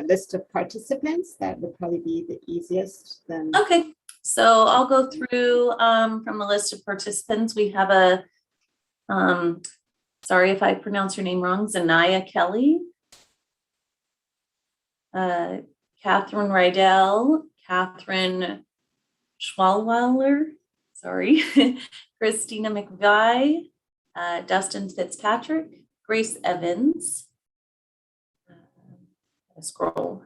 list of participants. That would probably be the easiest. Then. Okay, so I'll go through from a list of participants. We have a, sorry if I pronounce your name wrong, Zanaya Kelly, Catherine Rydell, Catherine Schwalweiler, sorry, Christina McVie, Dustin Fitzpatrick, Grace Evans, scroll,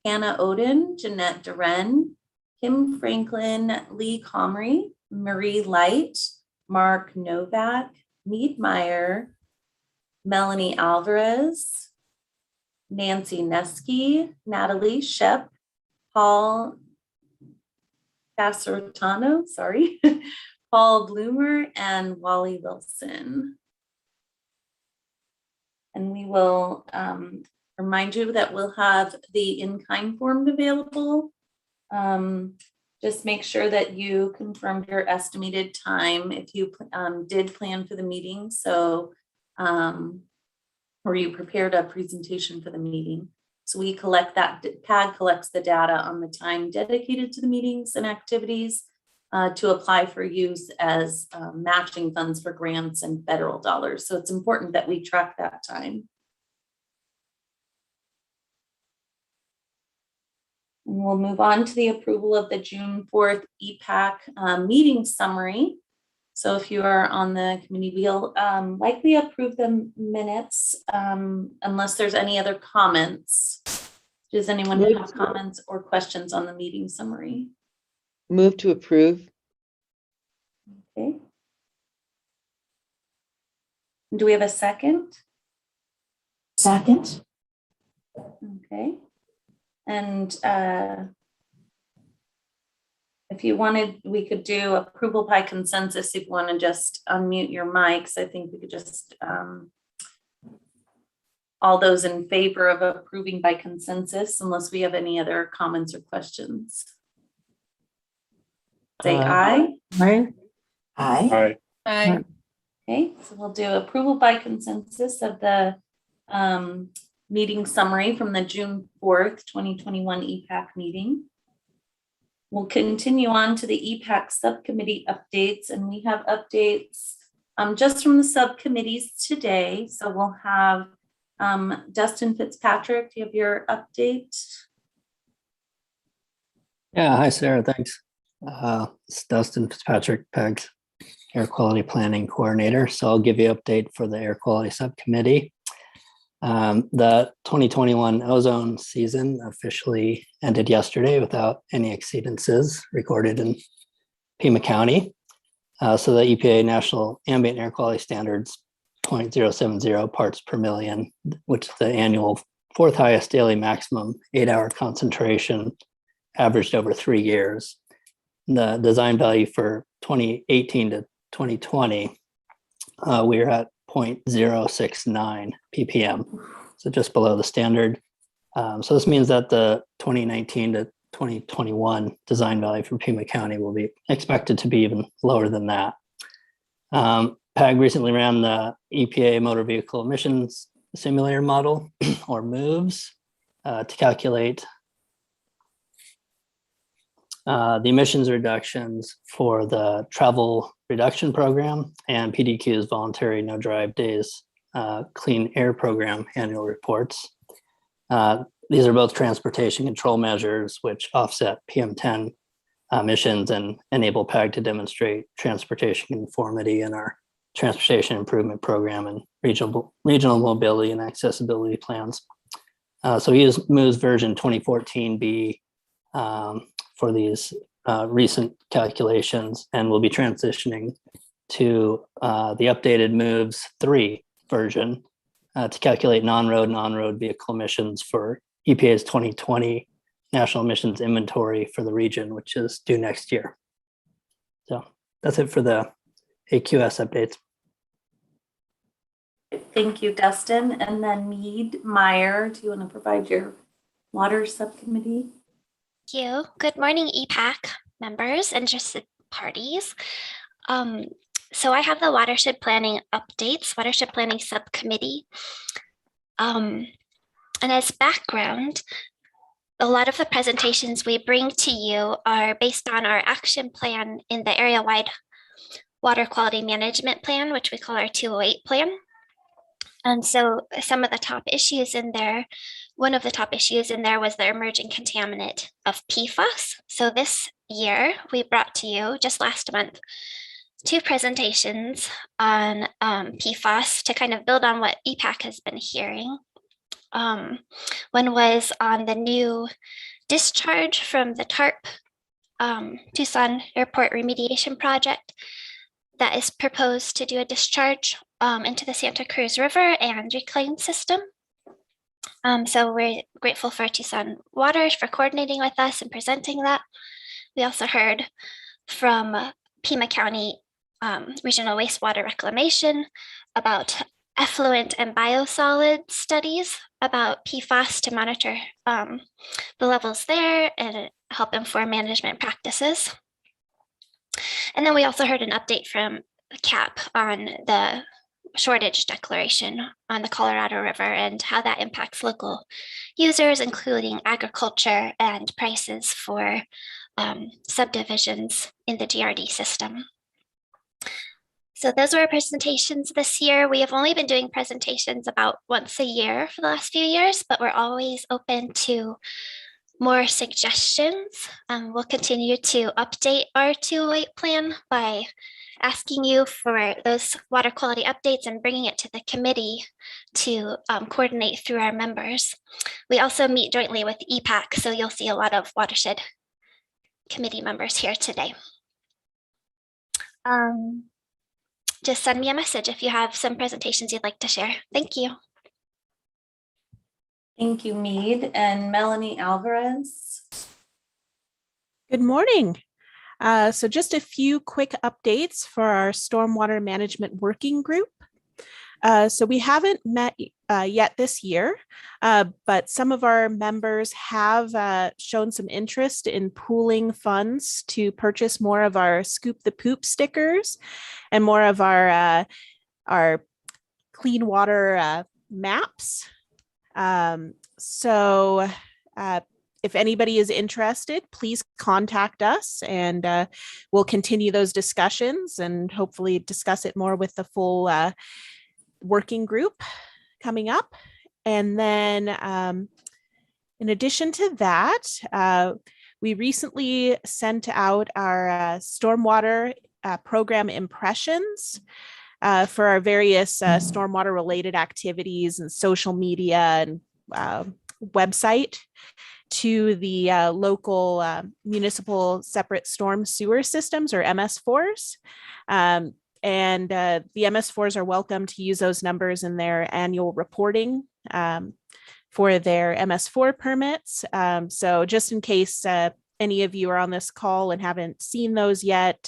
Hannah Oden, Jeanette Duren, Kim Franklin, Lee Comrie, Marie Light, Mark Novak, Mead Meyer, Melanie Alvarez, Nancy Neske, Natalie Shep, Paul Casertano, sorry, Paul Bloomer, and Wally Wilson. And we will remind you that we'll have the in-kind form available. Just make sure that you confirmed your estimated time if you did plan for the meeting. So, or you prepared a presentation for the meeting. So we collect that, PAG collects the data on the time dedicated to the meetings and activities to apply for use as matching funds for grants and federal dollars. So it's important that we track that time. And we'll move on to the approval of the June 4th EPAC meeting summary. So if you are on the committee, we'll likely approve the minutes unless there's any other comments. Does anyone have comments or questions on the meeting summary? Move to approve. Okay. Do we have a second? Second. Okay. And if you wanted, we could do approval by consensus. If you want to just unmute your mics, I think we could just, all those in favor of approving by consensus, unless we have any other comments or questions. Say aye. Aye. Aye. Aye. Okay, so we'll do approval by consensus of the meeting summary from the June 4th, 2021 EPAC meeting. We'll continue on to the EPAC subcommittee updates, and we have updates just from the subcommittees today. So we'll have Dustin Fitzpatrick, do you have your update? Yeah, hi Sarah, thanks. It's Dustin Fitzpatrick, PAG's Air Quality Planning Coordinator. So I'll give you an update for the Air Quality Subcommittee. The 2021 ozone season officially ended yesterday without any exceedances recorded in Pima County. So the EPA National Ambient Air Quality Standards 0.070 parts per million, which is the annual fourth highest daily maximum 8-hour concentration averaged over 3 years. The design value for 2018 to 2020, we are at 0.069 ppm, so just below the standard. So this means that the 2019 to 2021 design value for Pima County will be expected to be even lower than that. PAG recently ran the EPA Motor Vehicle Emissions Simulator Model, or MOVES, to calculate the emissions reductions for the travel reduction program and PDQ's voluntary no drive days clean air program annual reports. These are both transportation control measures which offset PM10 emissions and enable PAG to demonstrate transportation conformity in our transportation improvement program and regional mobility and accessibility plans. So we use MOVES version 2014B for these recent calculations, and we'll be transitioning to the updated MOVES 3 version to calculate non-road and on-road vehicle emissions for EPA's 2020 National Emissions Inventory for the region, which is due next year. So that's it for the AQS updates. Thank you, Dustin. And then Mead Meyer, do you want to provide your water subcommittee? Thank you. Good morning, EPAC members, interested parties. So I have the watershed planning updates, watershed planning subcommittee. And And as background, a lot of the presentations we bring to you are based on our action plan in the area-wide water quality management plan, which we call our 208 plan. And so some of the top issues in there, one of the top issues in there was the emerging contaminant of PFAS. So this year we brought to you just last month 2 presentations on PFAS to kind of build on what EPAC has been hearing. One was on the new discharge from the TARP Tucson Airport Remediation Project that is proposed to do a discharge into the Santa Cruz River and reclaim system. So we're grateful for Tucson Water for coordinating with us and presenting that. We also heard from Pima County Regional Wastewater Reclamation about effluent and biosolids studies about PFAS to monitor the levels there and help inform management practices. And then we also heard an update from CAP on the shortage declaration on the Colorado River and how that impacts local users, including agriculture and prices for subdivisions in the GRD system. So those were our presentations this year. We have only been doing presentations about once a year for the last few years, but we're always open to more suggestions. We'll continue to update our 208 plan by asking you for those water quality updates and bringing it to the committee to coordinate through our members. We also meet jointly with EPAC, so you'll see a lot of watershed committee members here today. Just send me a message if you have some presentations you'd like to share. Thank you. Thank you, Mead. And Melanie Alvarez. Good morning. So just a few quick updates for our Stormwater Management Working Group. So we haven't met yet this year, but some of our members have shown some interest in pooling funds to purchase more of our Scoop the Poop stickers and more of our clean water maps. So if anybody is interested, please contact us and we'll continue those discussions and hopefully discuss it more with the full working group coming up. And then in addition to that, we recently sent out our stormwater program impressions for our various stormwater related activities and social media and website to the local municipal separate storm sewer systems, or MS4s. And the MS4s are welcome to use those numbers in their annual reporting for their MS4 permits. So just in case any of you are on this call and haven't seen those yet,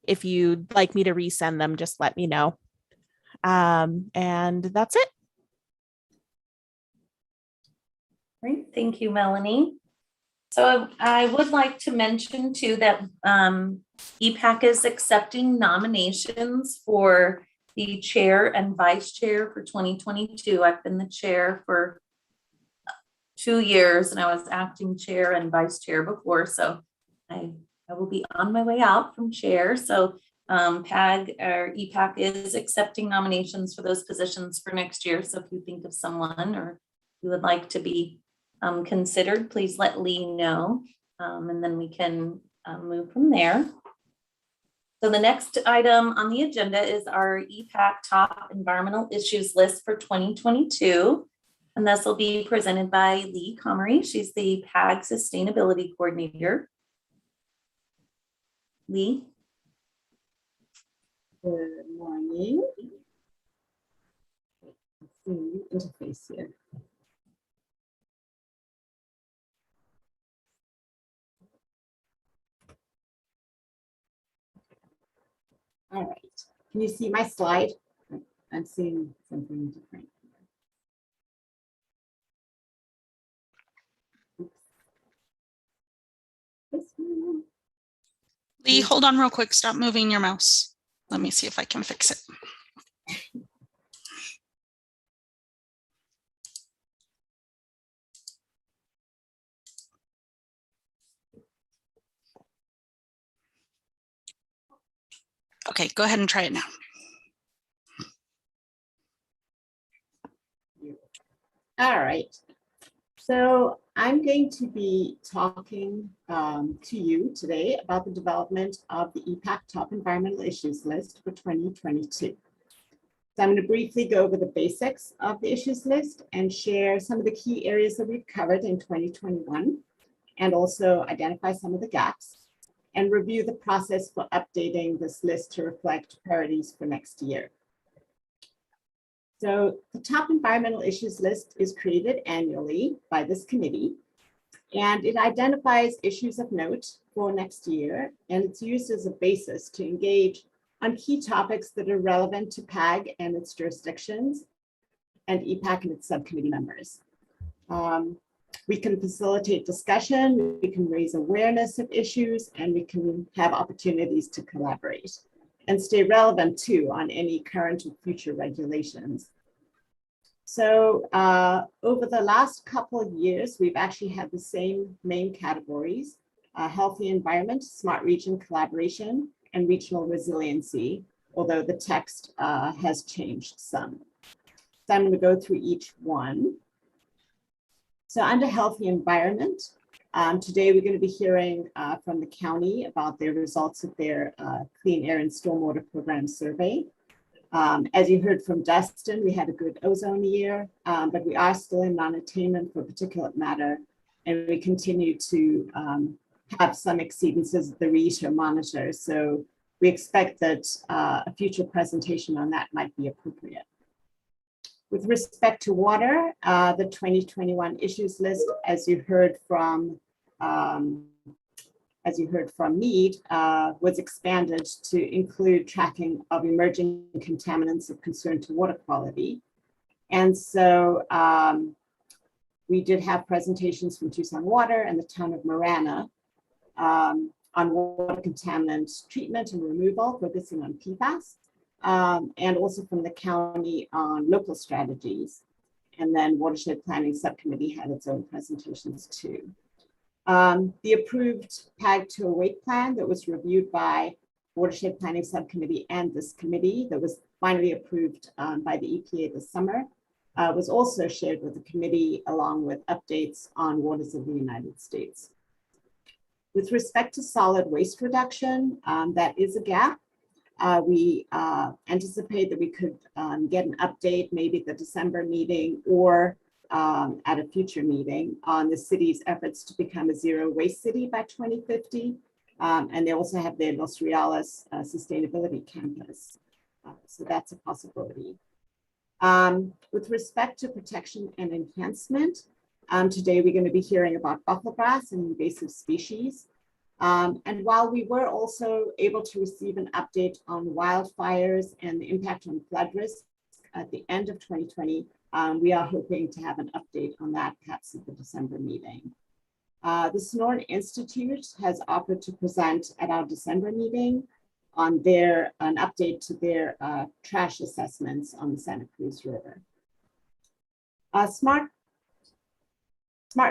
if you'd like me to resend them, just let me know. And that's it. Great, thank you, Melanie. So I would like to mention too that EPAC is accepting nominations for the chair and vice chair for 2022. I've been the chair for 2 years and I was acting chair and vice chair before. So I will be on my way out from chair. So PAG or EPAC is accepting nominations for those positions for next year. So if you think of someone or you would like to be considered, please let Lee know, and then we can move from there. So the next item on the agenda is our EPAC top environmental issues list for 2022. And this will be presented by Lee Comery. She's the PAG Sustainability Coordinator. Lee. Good morning. Let's see, interface here. All right, can you see my slide? I'm seeing something different. Oops. This one. Lee, hold on real quick. Stop moving your mouse. Let me see if I can fix it. Okay, go ahead and try it now. All right. So I'm going to be talking to you today about the development of the EPAC Top Environmental Issues List for 2022. So I'm going to briefly go over the basics of the issues list and share some of the key areas that we've covered in 2021, and also identify some of the gaps and review the process for updating this list to reflect priorities for next year. So the top environmental issues list is created annually by this committee, and it identifies issues of note for next year, and it's used as a basis to engage on key topics that are relevant to PAG and its jurisdictions and EPAC and its subcommittee members. We can facilitate discussion, we can raise awareness of issues, and we can have opportunities to collaborate and stay relevant too on any current or future regulations. So over the last couple of years, we've actually had the same main categories: healthy environment, smart region collaboration, and regional resiliency, although the text has changed some. So I'm going to go through each one. So under healthy environment, today we're going to be hearing from the county about their results of their clean air and stormwater program survey. As you heard from Dustin, we had a good ozone year, but we are still in non-attainment for particulate matter, and we continue to have some exceedances of the reiter monitor. So we expect that a future presentation on that might be appropriate. With respect to water, the 2021 issues list, as you heard from Mead, was expanded to include tracking of emerging contaminants of concern to water quality. And so we did have presentations from Tucson Water and the town of Marana on water contaminant treatment and removal, focusing on PFAS, and also from the county on local strategies. And then Watershed Planning Subcommittee had its own presentations too. The approved PAG 208 plan that was reviewed by Watershed Planning Subcommittee and this committee, that was finally approved by the EPA this summer, was also shared with the committee along with updates on waters of the United States. With respect to solid waste reduction, that is a gap. We anticipate that we could get an update maybe at the December meeting or at a future meeting on the city's efforts to become a zero waste city by 2050. And they also have their Los Reales sustainability campus. So that's a possibility. With respect to protection and enhancement, today we're going to be hearing about Bufflegrass and invasive species. And while we were also able to receive an update on wildfires and the impact on flood risk at the end of 2020, we are hoping to have an update on that perhaps at the December meeting. The Sonoran Institute has offered to present at our December meeting on an update to their trash assessments on the Santa Cruz River. Smart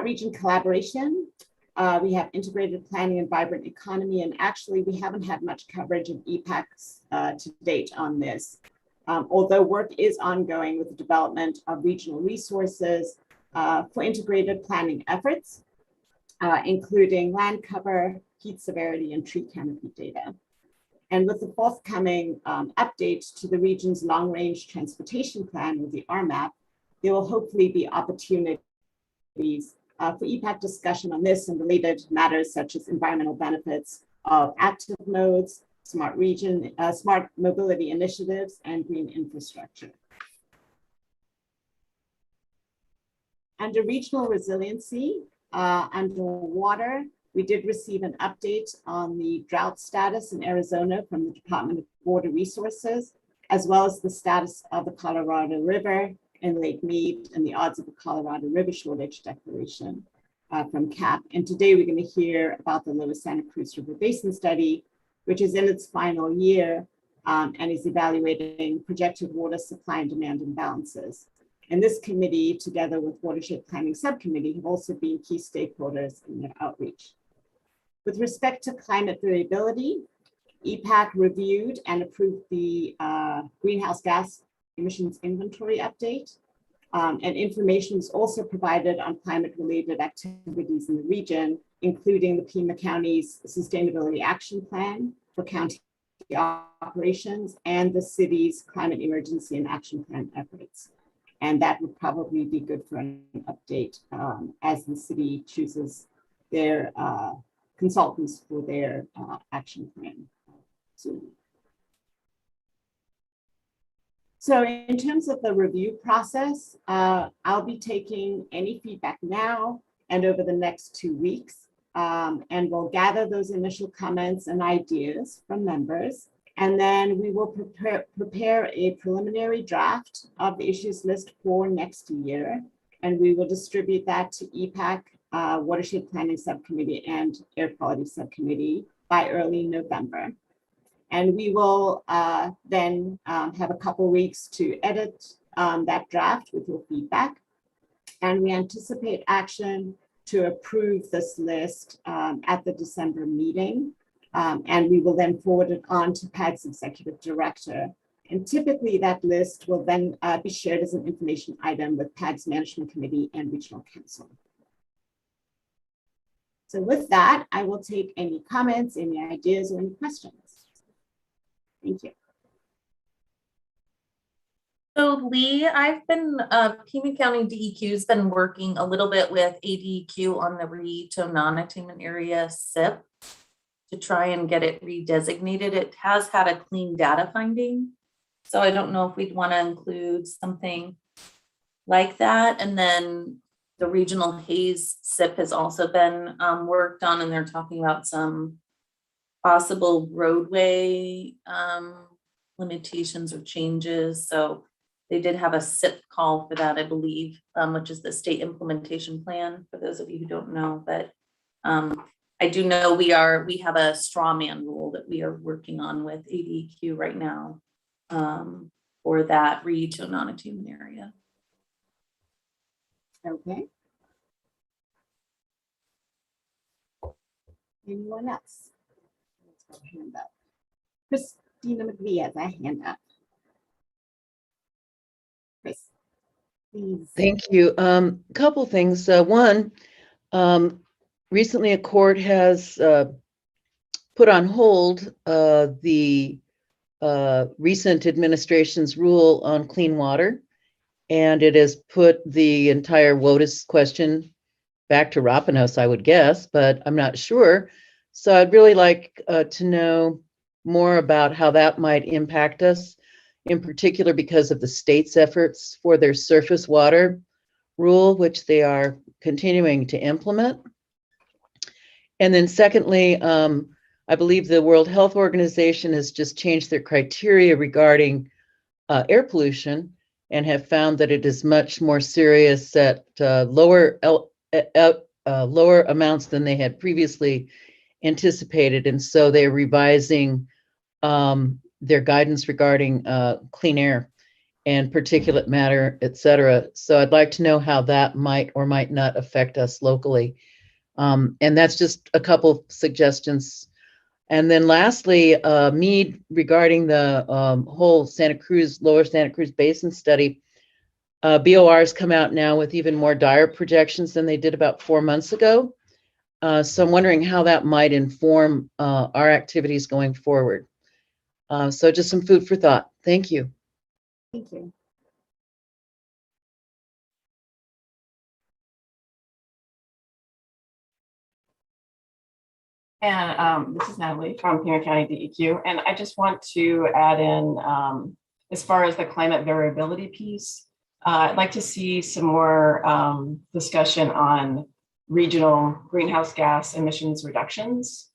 region collaboration. We have integrated planning and vibrant economy, and actually we haven't had much coverage of EPACs to date on this. Although work is ongoing with the development of regional resources for integrated planning efforts, including land cover, heat severity, and tree canopy data. And with the forthcoming update to the region's long-range transportation plan with the RMAP, there will hopefully be opportunities for EPAC discussion on this and related matters such as environmental benefits of active modes, smart mobility initiatives, and green infrastructure. Under regional resiliency, under water, we did receive an update on the drought status in Arizona from the Department of Water Resources, as well as the status of the Colorado River and Lake Mead and the odds of a Colorado River shortage declaration from CAP. And today we're going to hear about the Lower Santa Cruz River Basin Study, which is in its final year and is evaluating projected water supply and demand imbalances. And this committee, together with Watershed Planning Subcommittee, have also been key stakeholders in their outreach. With respect to climate variability, EPAC reviewed and approved the greenhouse gas emissions inventory update. And information was also provided on climate-related activities in the region, including the Pima County's Sustainability Action Plan for county operations and the city's climate emergency and action plan efforts. And that would probably be good for an update as the city chooses their consultants for their action plan soon. So in terms of the review process, I'll be taking any feedback now and over the next 2 weeks, and we'll gather those initial comments and ideas from members. And then we will prepare a preliminary draft of the issues list for next year. And we will distribute that to EPAC, Watershed Planning Subcommittee and Air Quality Subcommittee by early November. And we will then have a couple weeks to edit that draft with your feedback. And we anticipate action to approve this list at the December meeting. And we will then forward it on to PAG's executive director. And typically that list will then be shared as an information item with PAG's management committee and regional council. So with that, I will take any comments, any ideas, or any questions. Thank you. So Lee, I've been, Pima County DEQ's been working a little bit with ADEQ on the Rito non-attainment area SIP to try and get it redesignated. It has had a clean data finding. So I don't know if we'd want to include something like that. And then the regional haze SIP has also been worked on, and they're talking about some possible roadway limitations or changes. So they did have a SIP call for that, I believe, which is the state implementation plan, for those of you who don't know. But I do know we have a straw man rule that we are working on with ADEQ right now for that Rito non-attainment area. Okay. Anyone else? Let's go hand up. Christina McVie has a hand up. Chris, please. Thank you. Couple things. One, recently a court has put on hold the recent administration's rule on clean water, and it has put the entire WOTUS question back to Rapinoe, I would guess, but I'm not sure. So I'd really like to know more about how that might impact us, in particular because of the state's efforts for their surface water rule, which they are continuing to implement. And then secondly, I believe the World Health Organization has just changed their criteria regarding air pollution and have found that it is much more serious at lower amounts than they had previously anticipated. And so they're revising their guidance regarding clean air and particulate matter, et cetera. So I'd like to know how that might or might not affect us locally. And that's just a couple suggestions. And then lastly, Mead, regarding the whole Lower Santa Cruz Basin study, BOR has come out now with even more dire projections than they did about 4 months ago. So I'm wondering how that might inform our activities going forward. So just some food for thought. Thank you. Thank you. And this is Natalie from Pima County DEQ. And I just want to add in, as far as the climate variability piece, I'd like to see some more discussion on regional greenhouse gas emissions reductions.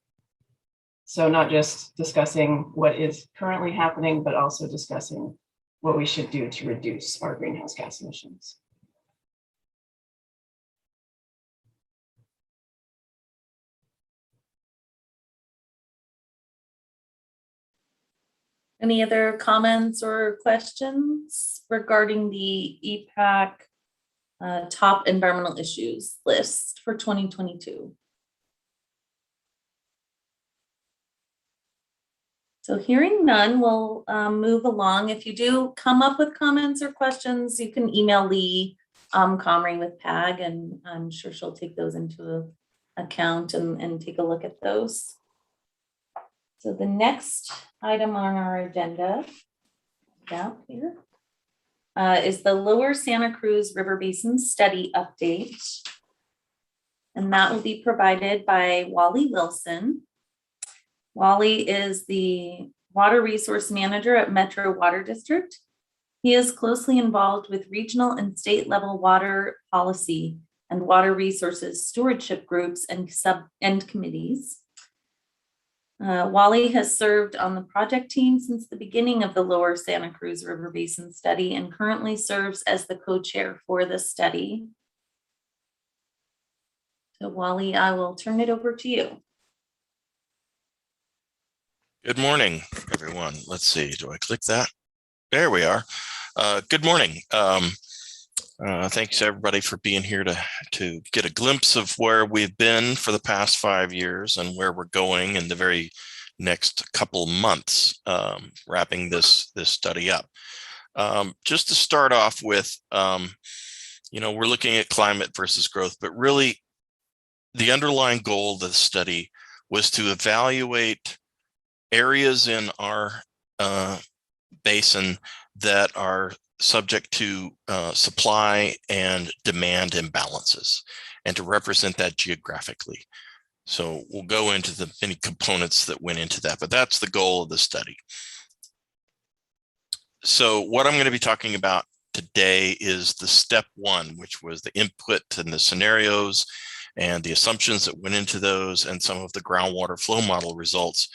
So not just discussing what is currently happening, but also discussing what we should do to reduce our greenhouse gas emissions. Any other comments or questions regarding the EPAC top environmental issues list for 2022? So hearing none, we'll move along. If you do come up with comments or questions, you can email Lee Comrie with PAG, and I'm sure she'll take those into account and take a look at those. So the next item on our agenda down here is the Lower Santa Cruz River Basin Study Update. And that will be provided by Wally Wilson. Wally is the Water Resource Manager at Metro Water District. He is closely involved with regional and state level water policy and water resources stewardship groups and committees. Wally has served on the project team since the beginning of the Lower Santa Cruz River Basin Study and currently serves as the co-chair for the study. So Wally, I will turn it over to you. Good morning, everyone. Let's see, do I click that? There we are. Good morning. Thanks everybody for being here to get a glimpse of where we've been for the past 5 years and where we're going in the very next couple months, wrapping this study up. Just to start off with, we're looking at climate versus growth, but really the underlying goal of the study was to evaluate areas in our basin that are subject to supply and demand imbalances, and to represent that geographically. So we'll go into the many components that went into that, but that's the goal of the study. So what I'm going to be talking about today is the step one, which was the input and the scenarios and the assumptions that went into those and some of the groundwater flow model results.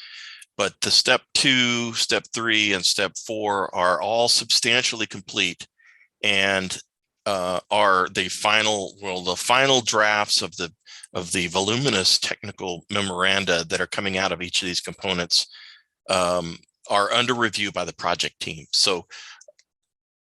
But the step 2, step 3, and step 4 are all substantially complete and are the final drafts of the voluminous technical memoranda that are coming out of each of these components are under review by the project team. So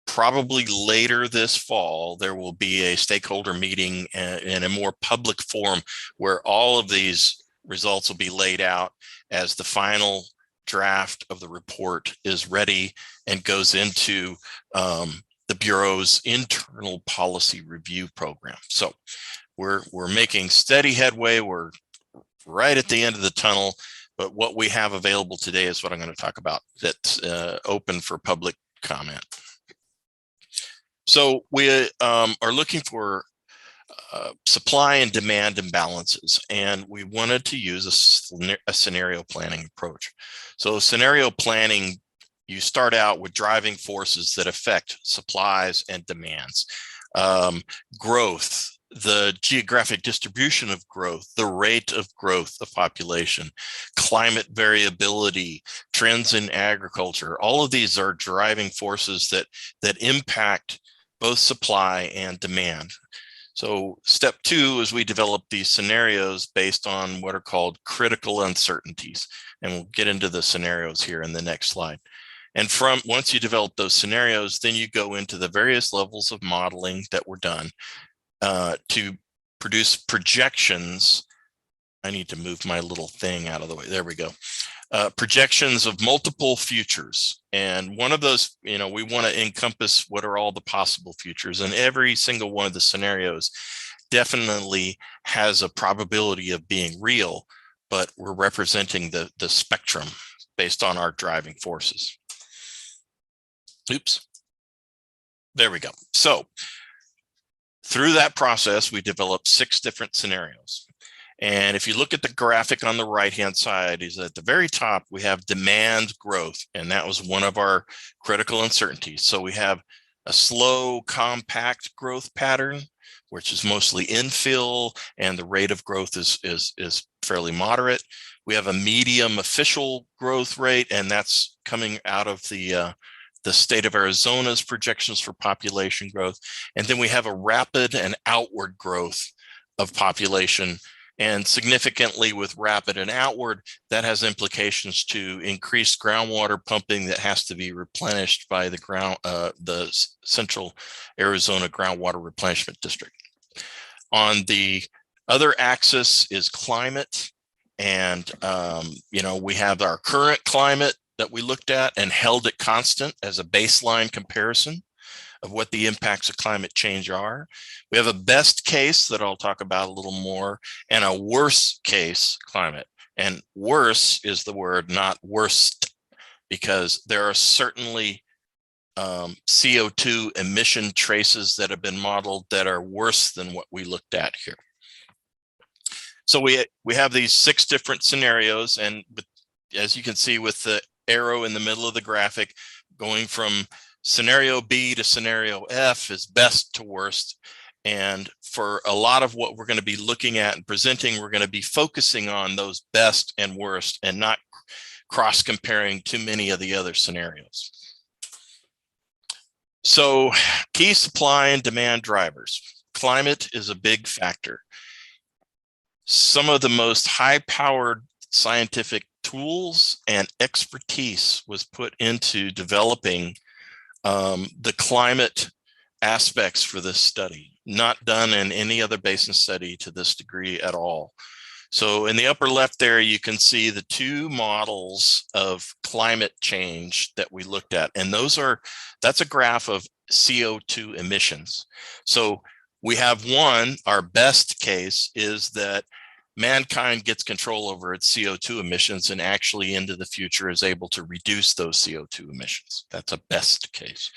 probably later this fall, there will be a stakeholder meeting in a more public forum where all of these results will be laid out as the final draft of the report is ready and goes into the Bureau's internal policy review program. So we're making steady headway. We're right at the end of the tunnel, but what we have available today is what I'm going to talk about that's open for public comment. So we are looking for supply and demand imbalances, and we wanted to use a scenario planning approach. So scenario planning, you start out with driving forces that affect supplies and demands, growth, the geographic distribution of growth, the rate of growth of population, climate variability, trends in agriculture. All of these are driving forces that impact both supply and demand. So step 2 is we develop these scenarios based on what are called critical uncertainties. And we'll get into the scenarios here in the next slide. And once you develop those scenarios, then you go into the various levels of modeling that were done to produce projections. I need to move my little thing out of the way. There we go. Projections of multiple futures. And one of those, we want to encompass what are all the possible futures. And every single one of the scenarios definitely has a probability of being real, but we're representing the spectrum based on our driving forces. Oops. There we go. So through that process, we developed 6 different scenarios. And if you look at the graphic on the right-hand side, is at the very top, we have demand growth. And that was one of our critical uncertainties. So we have a slow, compact growth pattern, which is mostly infill, and the rate of growth is fairly moderate. We have a medium official growth rate, and that's coming out of the state of Arizona's projections for population growth. And then we have a rapid and outward growth of population. And significantly with rapid and outward, that has implications to increased groundwater pumping that has to be replenished by the Central Arizona Groundwater Replenishment District. On the other axis is climate. And, we have our current climate that we looked at and held it constant as a baseline comparison of what the impacts of climate change are. We have a best case that I'll talk about a little more, and a worst case climate. And worse is the word, not worst, because there are certainly CO2 emission traces that have been modeled that are worse than what we looked at here. So we have these 6 different scenarios, and as you can see with the arrow in the middle of the graphic, going from scenario B to scenario F is best to worst. And for a lot of what we're going to be looking at and presenting, we're going to be focusing on those best and worst and not cross comparing too many of the other scenarios. So key supply and demand drivers. Climate is a big factor. Some of the most high-powered scientific tools and expertise was put into developing the climate aspects for this study, not done in any other basin study to this degree at all. So in the upper left there, you can see the 2 models of climate change that we looked at. And that's a graph of CO2 emissions. So we have one, our best case is that mankind gets control over its CO2 emissions and actually into the future is able to reduce those CO2 emissions. That's a best case.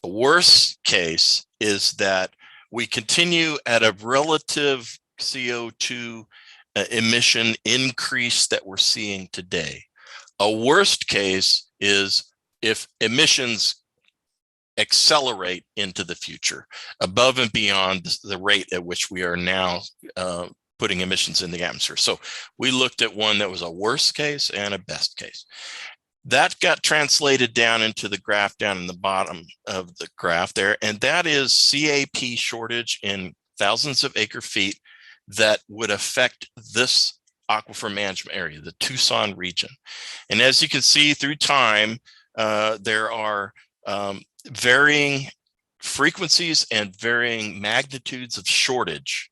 The worst case is that we continue at a relative CO2 emission increase that we're seeing today. A worst case is if emissions accelerate into the future above and beyond the rate at which we are now putting emissions in the atmosphere. So we looked at one that was a worst case and a best case. That got translated down into the graph down in the bottom of the graph there, and that is CAP shortage in thousands of acre feet that would affect this aquifer management area, the Tucson region. And as you can see through time, there are varying frequencies and varying magnitudes of shortage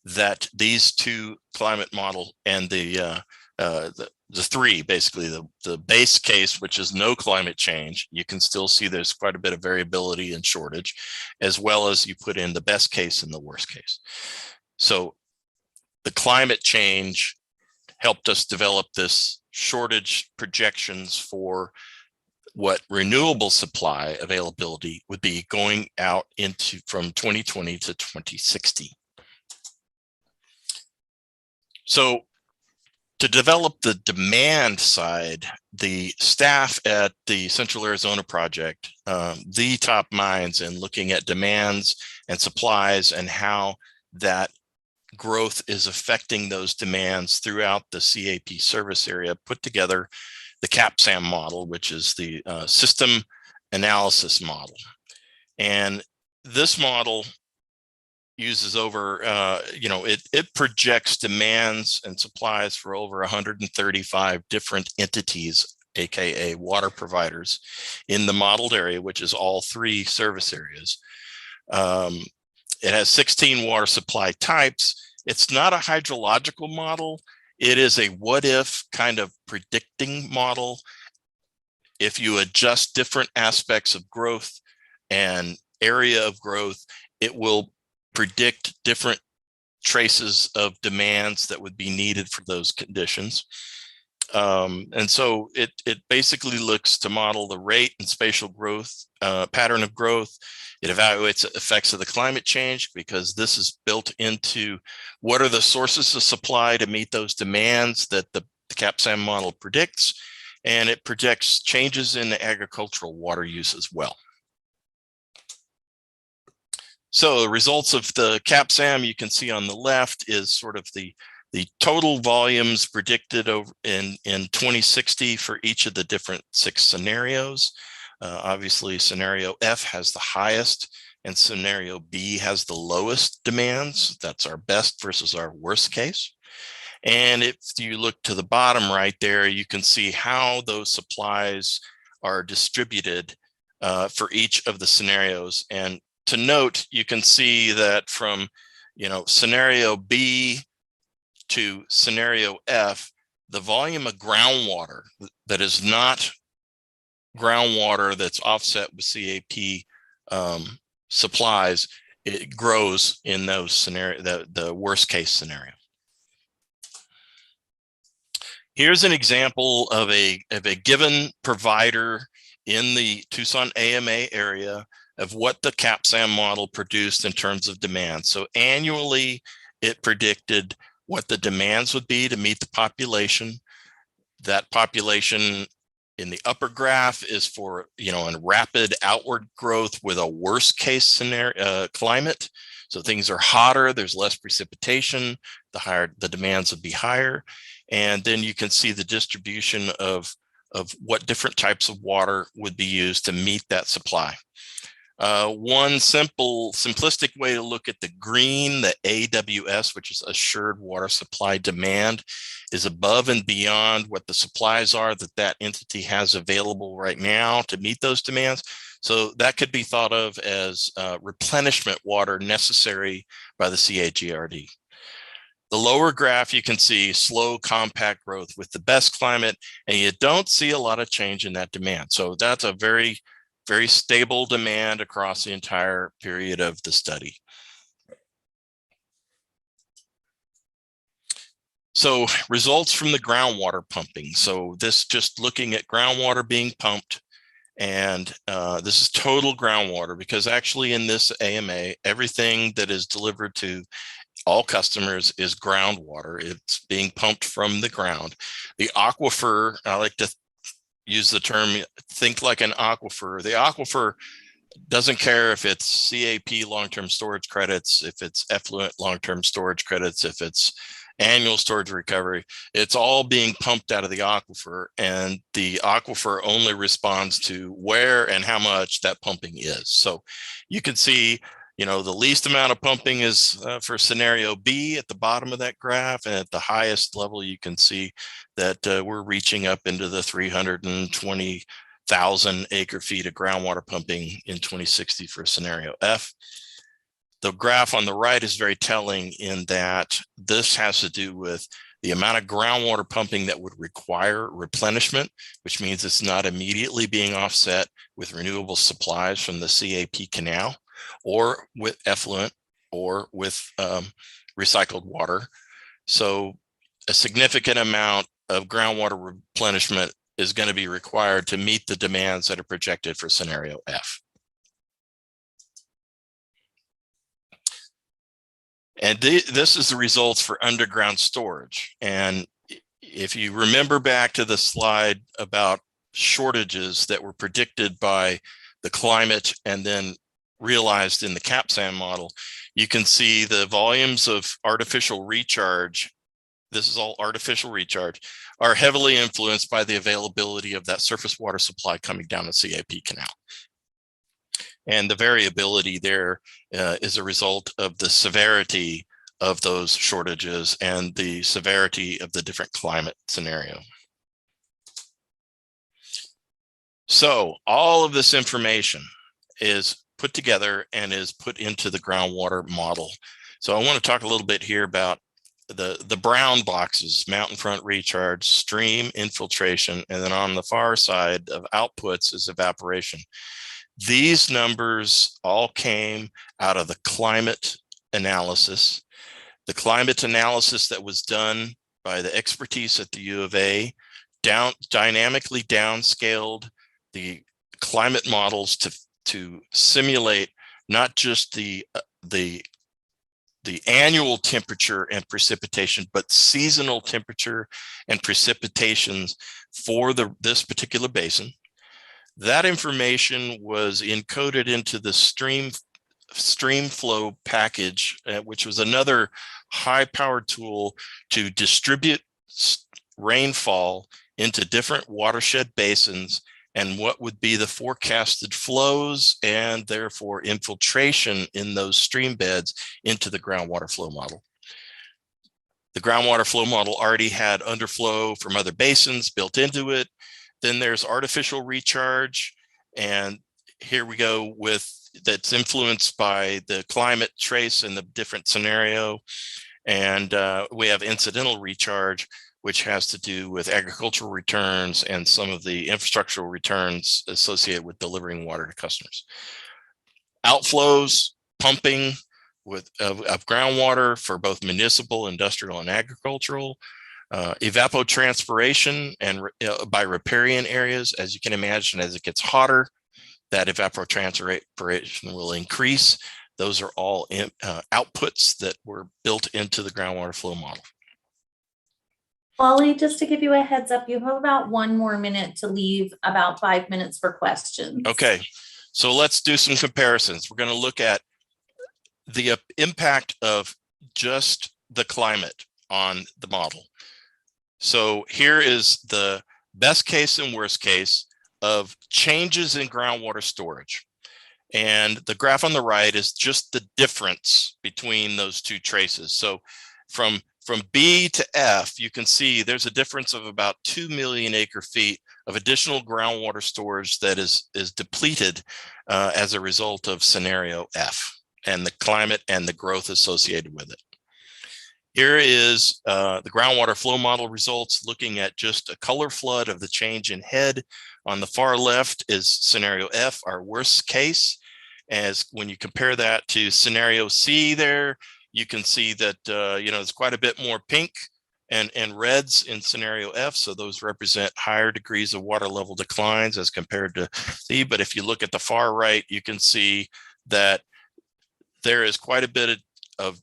that these 2 climate model and the 3, basically the base case, which is no climate change, you can still see there's quite a bit of variability and shortage, as well as you put in the best case and the worst case. So the climate change helped us develop this shortage projections for what renewable supply availability would be going out into from 2020 to 2060. So to develop the demand side, the staff at the Central Arizona Project, the top minds in looking at demands and supplies and how that growth is affecting those demands throughout the CAP service area, put together the CAPSAM model, which is the system analysis model. And this model uses over, it projects demands and supplies for over 135 different entities, AKA water providers, in the modeled area, which is all 3 service areas. It has 16 water supply types. It's not a hydrological model. It is a what if kind of predicting model. If you adjust different aspects of growth and area of growth, it will predict different traces of demands that would be needed for those conditions. And so it basically looks to model the rate and spatial growth, pattern of growth. It evaluates the effects of the climate change, because this is built into what are the sources of supply to meet those demands that the CAPSAM model predicts. And it projects changes in the agricultural water use as well. So the results of the CAPSAM you can see on the left is sort of the total volumes predicted over in 2060 for each of the different 6 scenarios. Obviously, scenario F has the highest and scenario B has the lowest demands. That's our best versus our worst case. And if you look to the bottom right there, you can see how those supplies are distributed for each of the scenarios. And to note, you can see that from scenario B to scenario F, the volume of groundwater that is not groundwater that's offset with CAP supplies, it grows in those scenarios, the worst case scenario. Here's an example of a given provider in the Tucson AMA area of what the CAPSAM model produced in terms of demand. So annually, it predicted what the demands would be to meet the population. That population in the upper graph is for, a rapid outward growth with a worst case scenario climate. So things are hotter, there's less precipitation, the demands would be higher. And then you can see the distribution of what different types of water would be used to meet that supply. One simplistic way to look at the green, the AWS, which is assured water supply demand, is above and beyond what the supplies are that entity has available right now to meet those demands. So that could be thought of as replenishment water necessary by the CAGRD. The lower graph, you can see slow, compact growth with the best climate, and you don't see a lot of change in that demand. So that's a very, very stable demand across the entire period of the study. So results from the groundwater pumping. So this just looking at groundwater being pumped, and this is total groundwater, because actually in this AMA, everything that is delivered to all customers is groundwater. It's being pumped from the ground. The aquifer, I like to use the term, think like an aquifer. The aquifer doesn't care if it's CAP long-term storage credits, if it's effluent long-term storage credits, if it's annual storage recovery. It's all being pumped out of the aquifer, and the aquifer only responds to where and how much that pumping is. So you can see, the least amount of pumping is for scenario B at the bottom of that graph, and at the highest level you can see that we're reaching up into the 320,000 acre feet of groundwater pumping in 2060 for scenario F. The graph on the right is very telling in that this has to do with the amount of groundwater pumping that would require replenishment, which means it's not immediately being offset with renewable supplies from the CAP canal, or with effluent, or with recycled water. So a significant amount of groundwater replenishment is going to be required to meet the demands that are projected for scenario F. And this is the results for underground storage. And if you remember back to the slide about shortages that were predicted by the climate and then realized in the CAPSAM model, you can see the volumes of artificial recharge, this is all artificial recharge, are heavily influenced by the availability of that surface water supply coming down the CAP canal. And the variability there is a result of the severity of those shortages and the severity of the different climate scenario. So all of this information is put together and is put into the groundwater model. So I want to talk a little bit here about the brown boxes: mountain front recharge, stream infiltration, and then on the far side of outputs is evaporation. These numbers all came out of the climate analysis. The climate analysis that was done by the expertise at the U of A dynamically downscaled the climate models to simulate not just the annual temperature and precipitation, but seasonal temperature and precipitations for this particular basin. That information was encoded into the stream flow package, which was another high-powered tool to distribute rainfall into different watershed basins and what would be the forecasted flows and therefore infiltration in those stream beds into the groundwater flow model. The groundwater flow model already had underflow from other basins built into it. Then there's artificial recharge, and here we go with that's influenced by the climate trace and the different scenario. And we have incidental recharge, which has to do with agricultural returns and some of the infrastructural returns associated with delivering water to customers. Outflows, pumping of groundwater for both municipal, industrial, and agricultural. Evapotranspiration and by riparian areas. As you can imagine, as it gets hotter, that evapotranspiration will increase. Those are all outputs that were built into the groundwater flow model. Wally, just to give you a heads up, you have about 1 more minute to leave, about 5 minutes for questions. Okay, so let's do some comparisons. We're going to look at the impact of just the climate on the model. So here is the best case and worst case of changes in groundwater storage. And the graph on the right is just the difference between those two traces. So from B to F, you can see there's a difference of about 2 million acre feet of additional groundwater storage that is depleted as a result of scenario F and the climate and the growth associated with it. Here is the groundwater flow model results looking at just a color flood of the change in head. On the far left is scenario F, our worst case. As when you compare that to scenario C there, you can see that, there's quite a bit more pink and reds in scenario F. So those represent higher degrees of water level declines as compared to C. But if you look at the far right, you can see that there is quite a bit of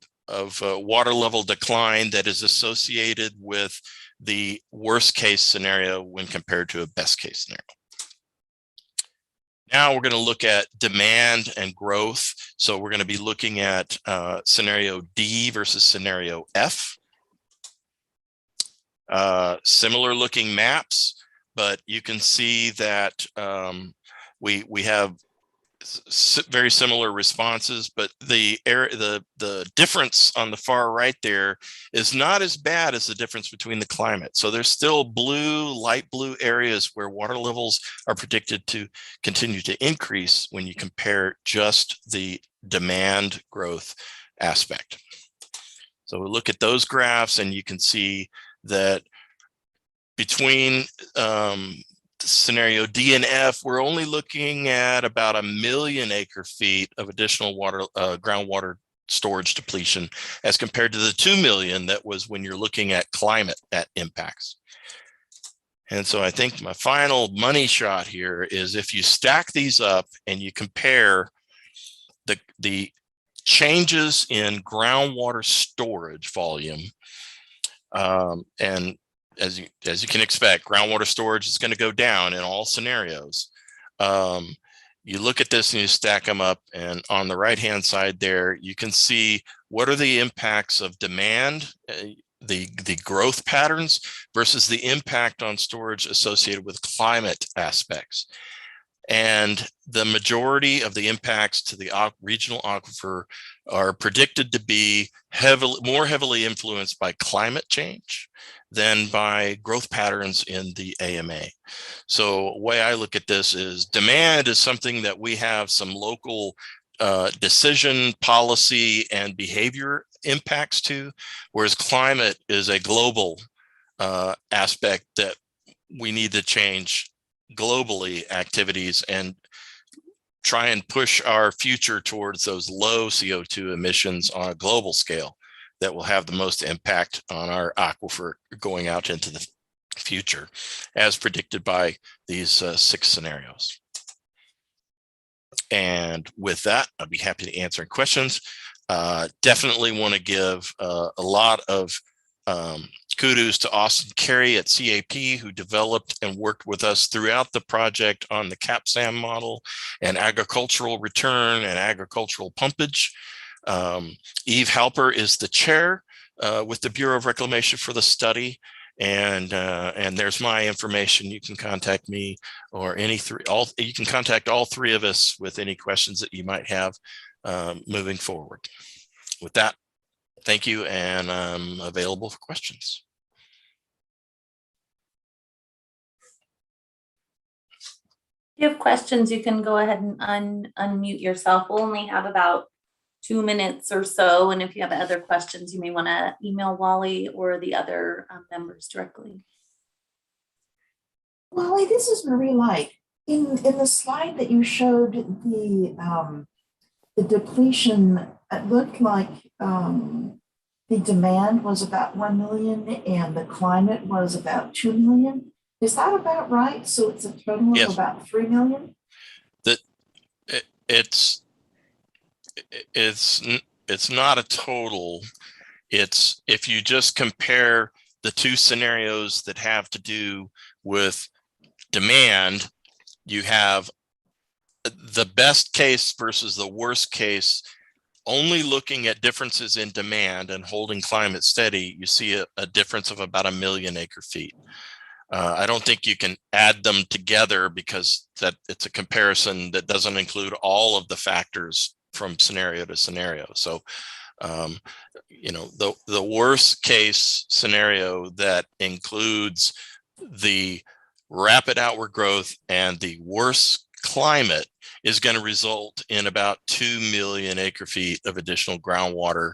water level decline that is associated with the worst case scenario when compared to a best case scenario. Now we're going to look at demand and growth. So we're going to be looking at scenario D versus scenario F. Similar looking maps, but you can see that we have very similar responses, but the difference on the far right there is not as bad as the difference between the climate. So there's still blue, light blue areas where water levels are predicted to continue to increase when you compare just the demand growth aspect. So we look at those graphs and you can see that between scenario D and F, we're only looking at about 1 million acre feet of additional water, groundwater storage depletion as compared to the 2 million that was when you're looking at climate impacts. And so I think my final money shot here is if you stack these up and you compare the changes in groundwater storage volume, and as you can expect, groundwater storage is going to go down in all scenarios. You look at this and you stack them up, and on the right-hand side there, you can see what are the impacts of demand, the growth patterns versus the impact on storage associated with climate aspects. And the majority of the impacts to the regional aquifer are predicted to be more heavily influenced by climate change than by growth patterns in the AMA. So the way I look at this is demand is something that we have some local decision, policy, and behavior impacts to, whereas climate is a global aspect that we need to change globally activities and try and push our future towards those low CO2 emissions on a global scale that will have the most impact on our aquifer going out into the future, as predicted by these 6 scenarios. And with that, I'll be happy to answer questions. Definitely want to give a lot of kudos to Austin Carey at CAP, who developed and worked with us throughout the project on the CAPSAM model and agricultural return and agricultural pumpage. Eve Halper is the chair with the Bureau of Reclamation for the study. And there's my information. You can contact me or you can contact all 3 of us with any questions that you might have moving forward. With that, thank you, and I'm available for questions. If you have questions, you can go ahead and unmute yourself. We'll only have about 2 minutes or so. And if you have other questions, you may want to email Wally or the other members directly. Wally, this is Marie Light. In the slide that you showed the depletion, it looked like the demand was about 1 million and the climate was about 2 million. Is that about right? So it's a total Yes. of about 3 million? It's not a total. It's if you just compare the two scenarios that have to do with demand, you have the best case versus the worst case. Only looking at differences in demand and holding climate steady, you see a difference of about 1 million acre feet. I don't think you can add them together because that it's a comparison that doesn't include all of the factors from scenario to scenario. So, you know, the worst case scenario that includes the rapid outward growth and the worst climate is going to result in about 2 million acre feet of additional groundwater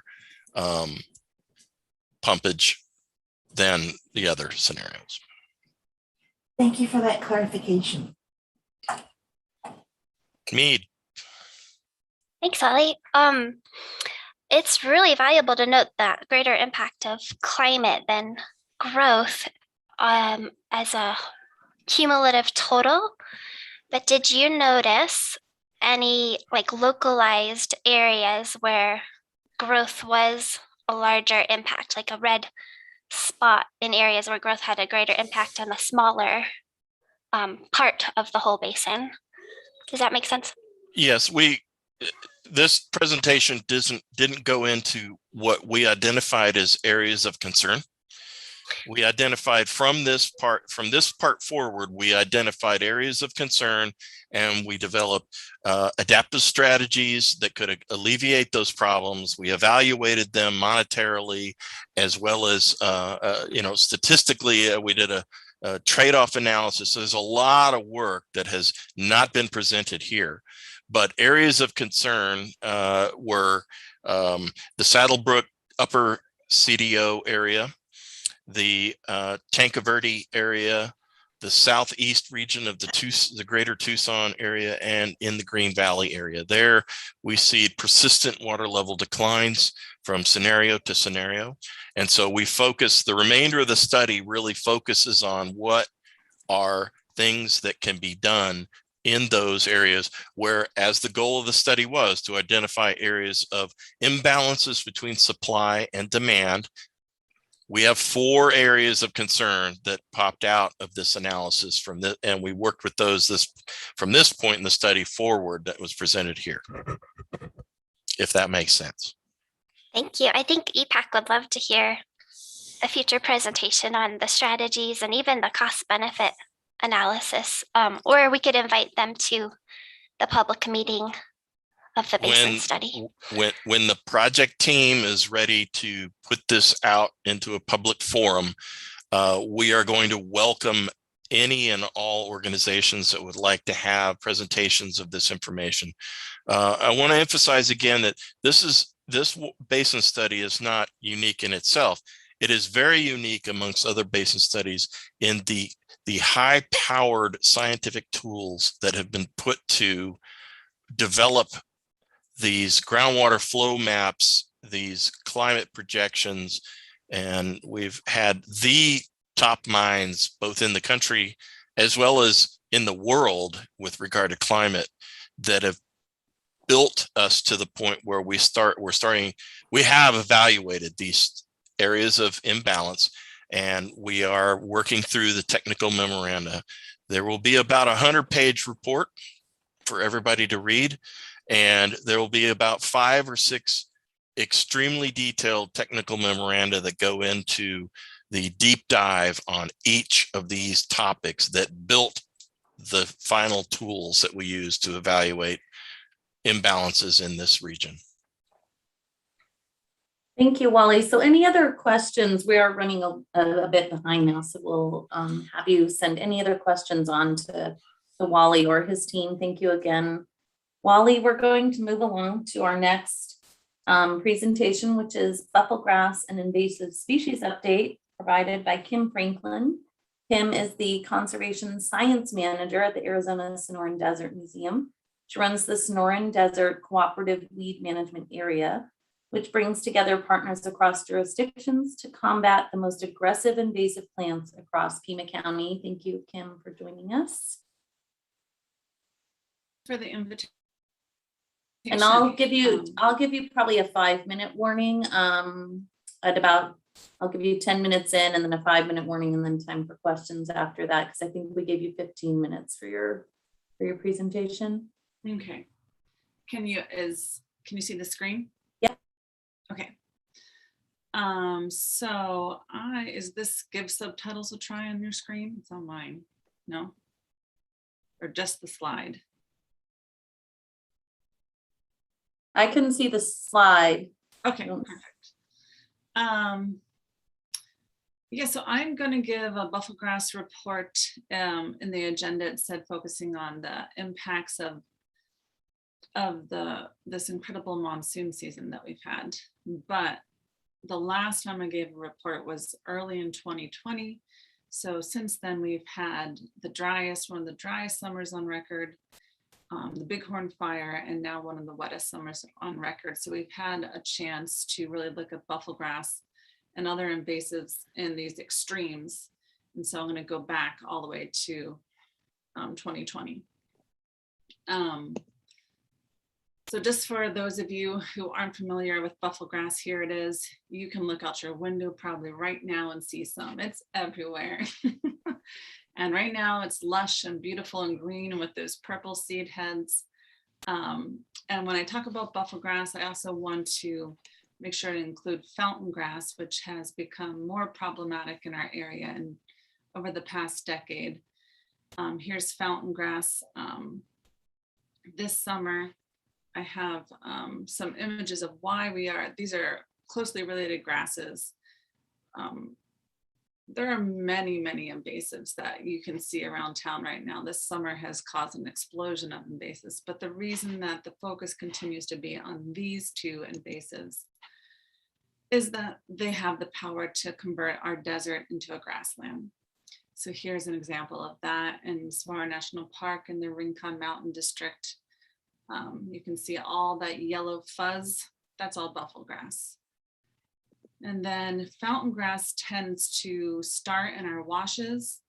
pumpage than the other scenarios. Thank you for that clarification. Mead. Thanks, Ollie. It's really valuable to note that greater impact of climate than growth as a cumulative total. But did you notice any like localized areas where growth was a larger impact, like a red spot in areas where growth had a greater impact on a smaller part of the whole basin? Does that make sense? Yes, this presentation didn't go into what we identified as areas of concern. We identified from this part forward, we identified areas of concern and we developed adaptive strategies that could alleviate those problems. We evaluated them monetarily as well as, you know, statistically, we did a trade-off analysis. So there's a lot of work that has not been presented here, but areas of concern were the Saddlebrook Upper CDO area, the Tanque Verde area, the southeast region of the greater Tucson area, and in the Green Valley area. There we see persistent water level declines from scenario to scenario. And so we focus, the remainder of the study really focuses on what are things that can be done in those areas, whereas the goal of the study was to identify areas of imbalances between supply and demand. We have 4 areas of concern that popped out of this analysis and we worked with those from this point in the study forward that was presented here, if that makes sense. Thank you. I think EPAC would love to hear a future presentation on the strategies and even the cost benefit analysis, or we could invite them to the public meeting of the basin study. When the project team is ready to put this out into a public forum, we are going to welcome any and all organizations that would like to have presentations of this information. I want to emphasize again that this basin study is not unique in itself. It is very unique amongst other basin studies in the high-powered scientific tools that have been put to develop these groundwater flow maps, these climate projections, and we've had the top minds both in the country as well as in the world with regard to climate that have built us to the point where we have evaluated these areas of imbalance and we are working through the technical memoranda. There will be about 100-page report for everybody to read. And there will be about 5 or 6 extremely detailed technical memoranda that go into the deep dive on each of these topics that built the final tools that we use to evaluate imbalances in this region. Thank you, Wally. So any other questions? We are running a bit behind now, so we'll have you send any other questions on to Wally or his team. Thank you again, Wally. We're going to move along to our next presentation, which is Bufflegrass, an invasive species update, provided by Kim Franklin. Kim is the conservation science manager at the Arizona Sonoran Desert Museum. She runs the Sonoran Desert Cooperative Weed Management Area, which brings together partners across jurisdictions to combat the most aggressive invasive plants across Pima County. Thank you, Kim, for joining us. For the invitation. And I'll give you probably a 5-minute warning I'll give you 10 minutes in and then a 5-minute warning and then time for questions after that, because I think we gave you 15 minutes for your presentation. Okay. Can you see the screen? Yeah. Okay. So is this give subtitles a try on your screen? It's on mine. No? Or just the slide? I couldn't see the slide. Okay, perfect. Yeah, so I'm going to give a Bufflegrass report. In the agenda, it said focusing on the impacts of this incredible monsoon season that we've had. But the last time I gave a report was early in 2020. So since then, we've had one of the driest summers on record, the Bighorn Fire, and now one of the wettest summers on record. So we've had a chance to really look at Bufflegrass and other invasives in these extremes. And so I'm going to go back all the way to 2020. So just for those of you who aren't familiar with Bufflegrass, here it is. You can look out your window probably right now and see some. It's everywhere. And right now it's lush and beautiful and green with those purple seed heads. And when I talk about Bufflegrass, I also want to make sure to include fountain grass, which has become more problematic in our area and over the past decade. Here's fountain grass. This summer, I have some images of why these are closely related grasses. There are many, many invasives that you can see around town right now. This summer has caused an explosion of invasives, but the reason that the focus continues to be on these two invasives is that they have the power to convert our desert into a grassland. So here's an example of that in Saguaro National Park in the Rincon Mountain District. You can see all that yellow fuzz, that's all Bufflegrass. And then fountain grass tends to start in our washes.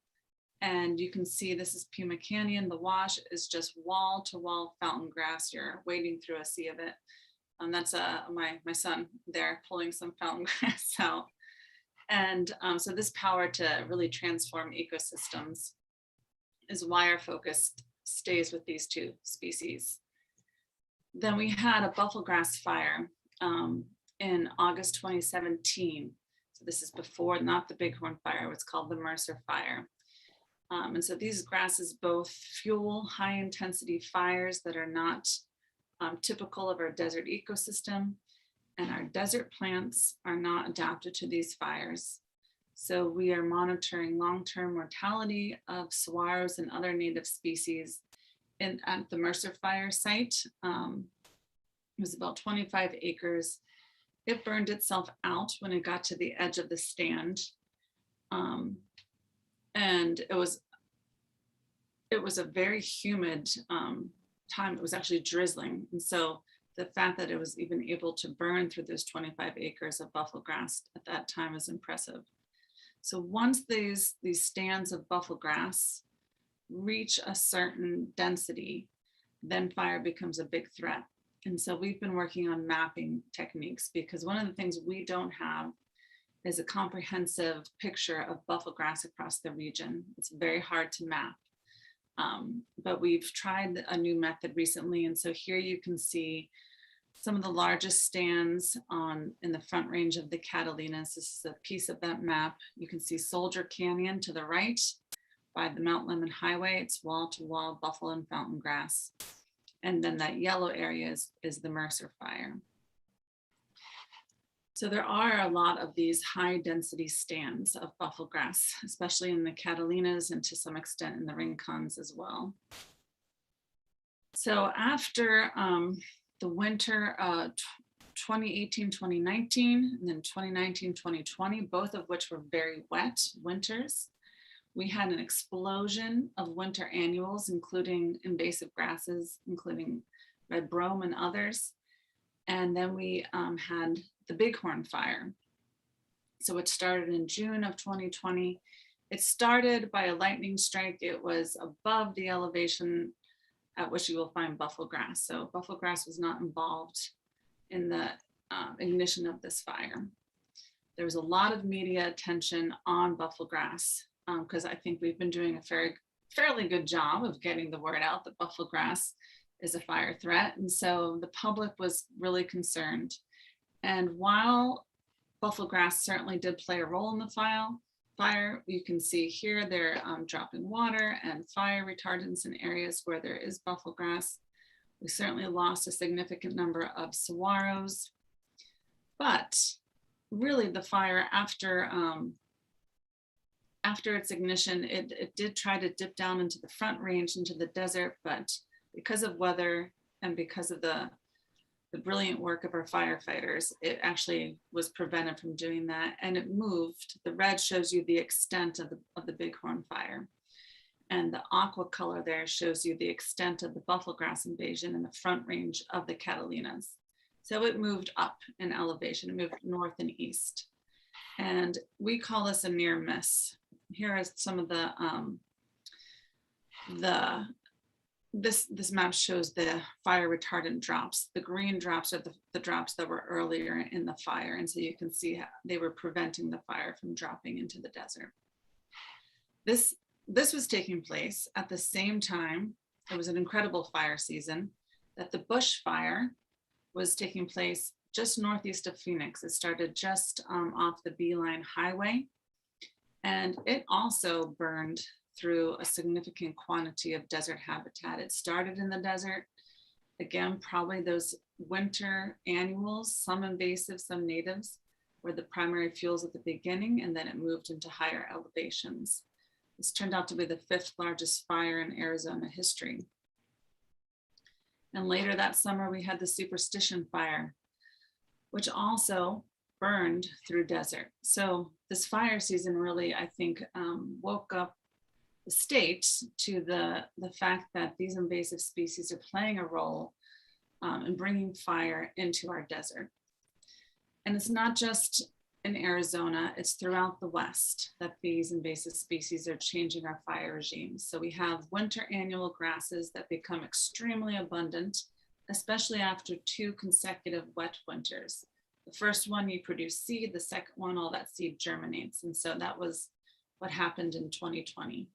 And you can see this is Pima Canyon. The wash is just wall to wall fountain grass. You're wading through a sea of it. That's my son there pulling some fountain grass out. And so this power to really transform ecosystems is why our focus stays with these two species. Then we had a Bufflegrass fire in August 2017. So this is before, not the Bighorn Fire, it's called the Mesa Fire. And so these grasses both fuel high intensity fires that are not typical of our desert ecosystem, and our desert plants are not adapted to these fires. So we are monitoring long-term mortality of saguaros and other native species at the Mesa Fire site. It was about 25 acres. It burned itself out when it got to the edge of the stand. And it was a very humid time. It was actually drizzling. And so the fact that it was even able to burn through those 25 acres of Bufflegrass at that time is impressive. So once these stands of Bufflegrass reach a certain density, then fire becomes a big threat. And so we've been working on mapping techniques, because one of the things we don't have is a comprehensive picture of Bufflegrass across the region. It's very hard to map. But we've tried a new method recently. And so here you can see some of the largest stands in the Front Range of the Catalinas. This is a piece of that map. You can see Soldier Canyon to the right by the Mount Lemmon Highway. It's wall to wall buffalo and fountain grass. And then that yellow area is the Mesa Fire. So there are a lot of these high density stands of Bufflegrass, especially in the Catalinas and to some extent in the Rincons as well. So after the winter 2018, 2019, and then 2019, 2020, both of which were very wet winters. We had an explosion of winter annuals, including invasive grasses, including red brome and others. And then we had the Bighorn Fire. So it started in June of 2020. It started by a lightning strike. It was above the elevation at which you will find Bufflegrass. So Bufflegrass was not involved in the ignition of this fire. There was a lot of media attention on Bufflegrass because I think we've been doing a fairly good job of getting the word out that Bufflegrass is a fire threat. And so the public was really concerned. And while Bufflegrass certainly did play a role in the fire, you can see here they're dropping water and fire retardants in areas where there is Bufflegrass. We certainly lost a significant number of saguaros, but really the fire after its ignition, it did try to dip down into the Front Range, into the desert, but because of weather and because of the brilliant work of our firefighters, it actually was prevented from doing that, and it moved. The red shows you the extent of the Bighorn Fire, and the aqua color there shows you the extent of the Bufflegrass invasion in the Front Range of the Catalinas. So it moved up in elevation, it moved north and east, and we call this a near miss. Here are some of this map shows the fire retardant drops. The green drops are the drops that were earlier in the fire. And so you can see how they were preventing the fire from dropping into the desert. This was taking place at the same time. It was an incredible fire season that the bush fire was taking place just northeast of Phoenix. It started just off the Beeline Highway. And it also burned through a significant quantity of desert habitat. It started in the desert. Again, probably those winter annuals, some invasive, some natives, were the primary fuels at the beginning, and then it moved into higher elevations. This turned out to be the 5th largest fire in Arizona history. And later that summer, we had the Superstition Fire, which also burned through desert. So this fire season really, I think, woke up the state to the fact that these invasive species are playing a role in bringing fire into our desert. And it's not just in Arizona, it's throughout the West that these invasive species are changing our fire regimes. So we have winter annual grasses that become extremely abundant, especially after 2 consecutive wet winters. The first one, you produce seed, the second one, all that seed germinates. And so that was what happened in 2020.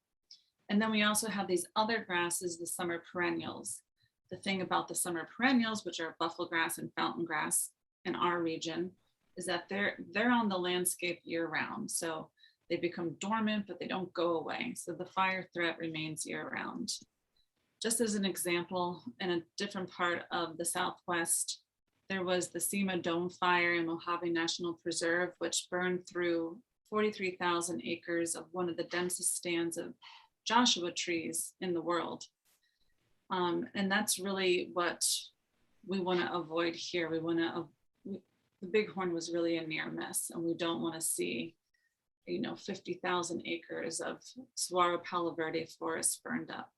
And then we also have these other grasses, the summer perennials. The thing about the summer perennials, which are Bufflegrass and fountain grass in our region, is that they're on the landscape year round. So they become dormant, but they don't go away. So the fire threat remains year round. Just as an example, in a different part of the Southwest, there was the Sema Dome Fire in Mojave National Preserve, which burned through 43,000 acres of one of the densest stands of Joshua trees in the world. And that's really what we want to avoid here. The Bighorn was really a near miss, and we don't want to see 50,000 acres of Saguaro Palo Verde forest burned up.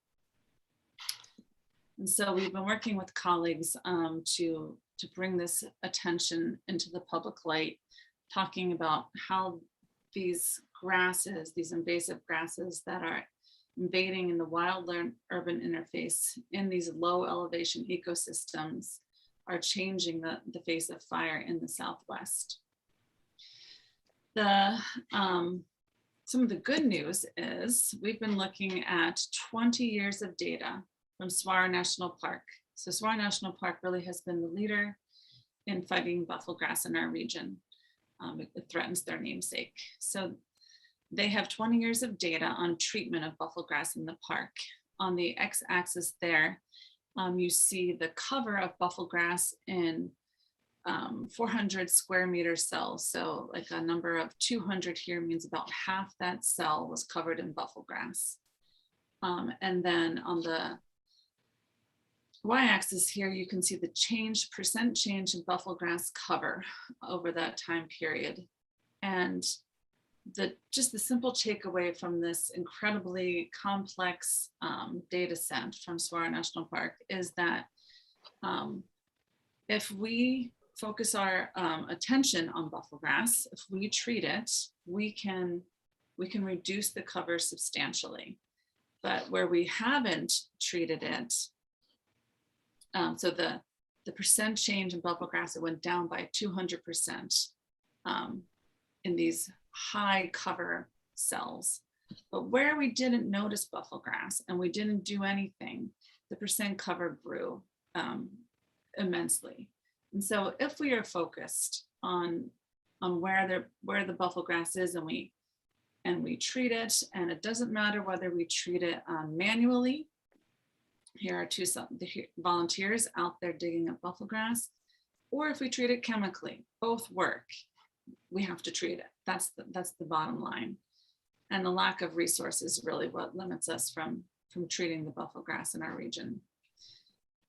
And so we've been working with colleagues to bring this attention into the public light, talking about how these grasses, these invasive grasses that are invading in the wild-urban interface in these low elevation ecosystems are changing the face of fire in the Southwest. Some of the good news is we've been looking at 20 years of data from Saguaro National Park. So Saguaro National Park really has been the leader in fighting Bufflegrass in our region. It threatens their namesake. So they have 20 years of data on treatment of Bufflegrass in the park. On the x-axis there, you see the cover of Bufflegrass in 400 square meter cells. So like a number of 200 here means about half that cell was covered in Bufflegrass. And then on the y-axis here, you can see the percent change in Bufflegrass cover over that time period. And just the simple takeaway from this incredibly complex data set from Saguaro National Park is that if we focus our attention on Bufflegrass, if we treat it, we can reduce the cover substantially. But where we haven't treated it, so the percent change in Bufflegrass, it went down by 200% in these high cover cells. But where we didn't notice Bufflegrass and we didn't do anything, the percent cover grew immensely. And so if we are focused on where the Bufflegrass is and we treat it, and it doesn't matter whether we treat it manually. Here are two volunteers out there digging up Bufflegrass, or if we treat it chemically, both work. We have to treat it. That's the bottom line. And the lack of resources is really what limits us from treating the Bufflegrass in our region.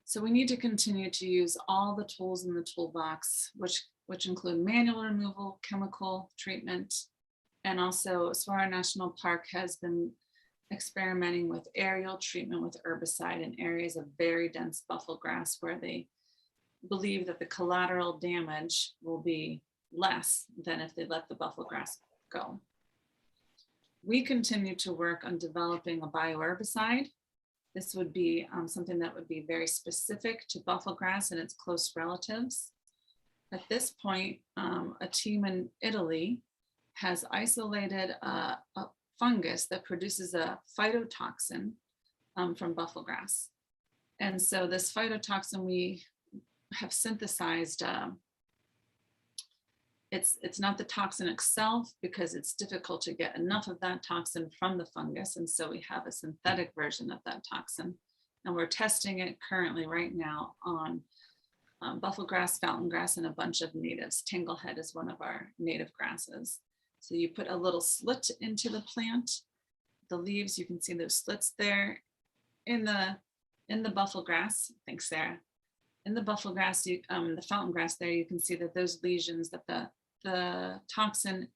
So we need to continue to use all the tools in the toolbox, which include manual removal, chemical treatment, and also Saguaro National Park has been experimenting with aerial treatment with herbicide in areas of very dense Bufflegrass where they believe that the collateral damage will be less than if they let the Bufflegrass go. We continue to work on developing a BioHerbicide. This would be something that would be very specific to Bufflegrass and its close relatives. At this point, a team in Italy has isolated a fungus that produces a phytotoxin from Bufflegrass. And so this phytotoxin we have synthesized, it's not the toxin itself because it's difficult to get enough of that toxin from the fungus. And so we have a synthetic version of that toxin. And we're testing it currently right now on Bufflegrass, fountain grass, and a bunch of natives. Tanglehead is one of our native grasses. So you put a little slit into the plant, the leaves, you can see those slits there. In the Bufflegrass, thanks Sarah. In the Bufflegrass, the fountain grass there, you can see that those lesions, that the toxin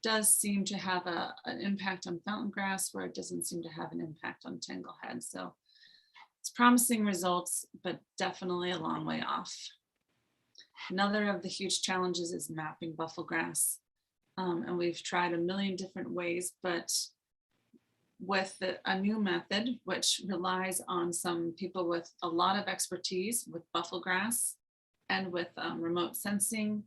does seem to have an impact on fountain grass where it doesn't seem to have an impact on tanglehead. So it's promising results, but definitely a long way off. Another of the huge challenges is mapping Bufflegrass. And we've tried a million different ways, but with a new method, which relies on some people with a lot of expertise with Bufflegrass and with remote sensing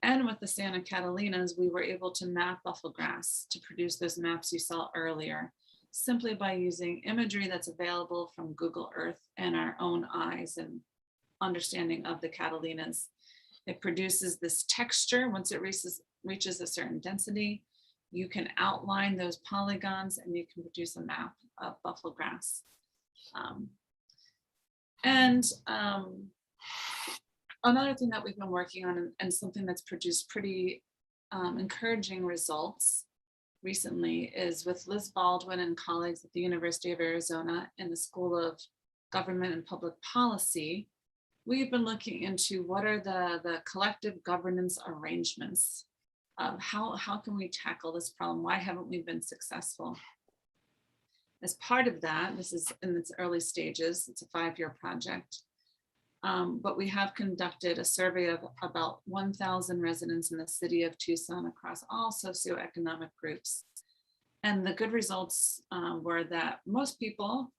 and with the Santa Catalinas, we were able to map Bufflegrass to produce those maps you saw earlier, simply by using imagery that's available from Google Earth and our own eyes and understanding of the Catalinas. It produces this texture. Once it reaches a certain density, you can outline those polygons and you can produce a map of Bufflegrass. Another thing that we've been working on and something that's produced pretty encouraging results recently is with Liz Baldwin and colleagues at the University of Arizona in the School of Government and Public Policy. We've been looking into what are the collective governance arrangements. How can we tackle this problem? Why haven't we been successful? As part of that, this is in its early stages, it's a 5-year project, but we have conducted a survey of about 1,000 residents in the city of Tucson across all socioeconomic groups. And the good results were that most people,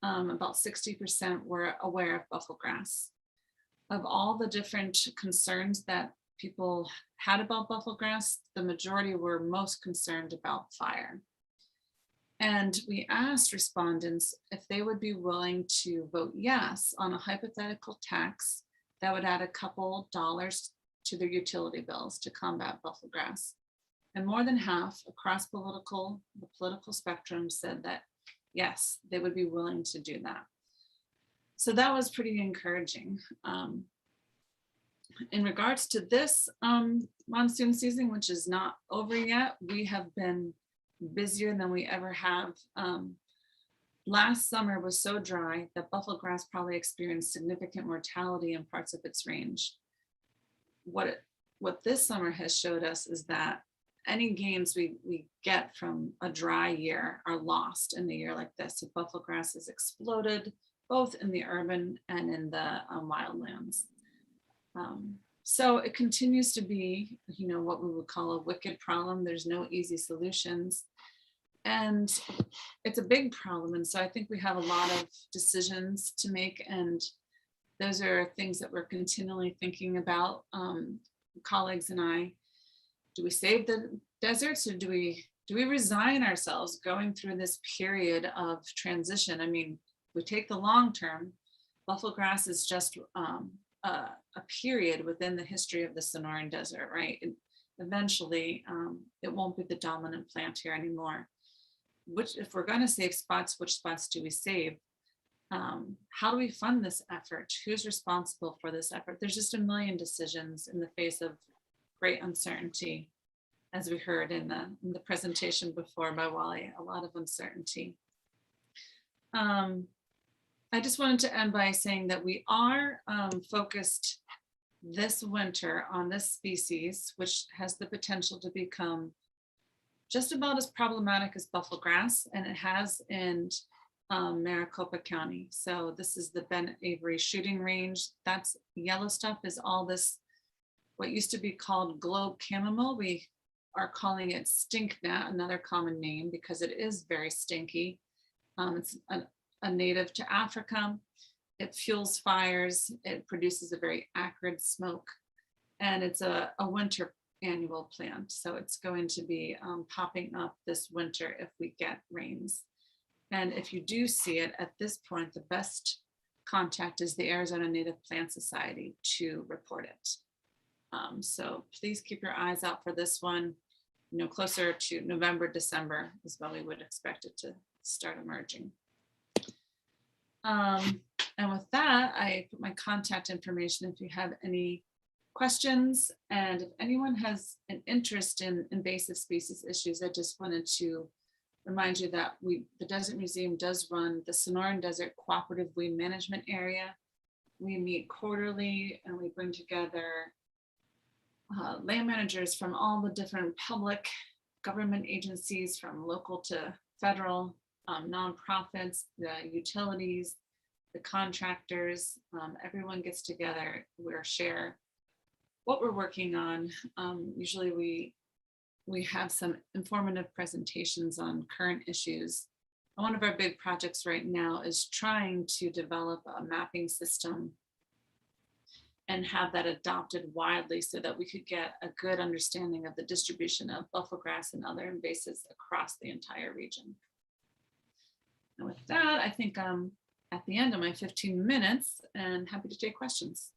about 60%, were aware of Bufflegrass. Of all the different concerns that people had about Bufflegrass, the majority were most concerned about fire. And we asked respondents if they would be willing to vote yes on a hypothetical tax that would add a couple dollars to their utility bills to combat Bufflegrass. And more than half across the political spectrum said that yes, they would be willing to do that. So that was pretty encouraging. In regards to this monsoon season, which is not over yet, we have been busier than we ever have last summer was so dry that Bufflegrass probably experienced significant mortality in parts of its range. What this summer has showed us is that any gains we get from a dry year are lost in a year like this. So Bufflegrass has exploded both in the urban and in the wildlands. So it continues to be, what we would call a wicked problem. There's no easy solutions. And it's a big problem. And so I think we have a lot of decisions to make. And those are things that we're continually thinking about, colleagues and I. Do we save the deserts, or do we resign ourselves going through this period of transition? I mean, we take the long term. Bufflegrass is just a period within the history of the Sonoran Desert, right? Eventually, it won't be the dominant plant here anymore. If we're going to save spots, which spots do we save? How do we fund this effort? Who's responsible for this effort? There's just a million decisions in the face of great uncertainty, as we heard in the presentation before by Wally, a lot of uncertainty. I just wanted to end by saying that we are focused this winter on this species, which has the potential to become just about as problematic as Bufflegrass, and it has in Maricopa County. So this is the Ben Avery shooting range. That's yellow stuff is all this, what used to be called globe chamomile. We are calling it stink gnat, another common name, because it is very stinky. It's a native to Africa. It fuels fires. It produces a very acrid smoke, and it's a winter annual plant. So it's going to be popping up this winter if we get rains. And if you do see it at this point, the best contact is the Arizona Native Plant Society to report it. So please keep your eyes out for this one. Closer to November, December is when we would expect it to start emerging. And with that, I put my contact information if you have any questions. And if anyone has an interest in invasive species issues, I just wanted to remind you that the Desert Museum does run the Sonoran Desert Cooperative Weed Management Area. We meet quarterly and we bring together land managers from all the different public government agencies, from local to federal, nonprofits, the utilities, the contractors. Everyone gets together. We'll share what we're working on. Usually we have some informative presentations on current issues. And one of our big projects right now is trying to develop a mapping system and have that adopted widely so that we could get a good understanding of the distribution of Bufflegrass and other invasives across the entire region. And with that, I think I'm at the end of my 15 minutes and happy to take questions.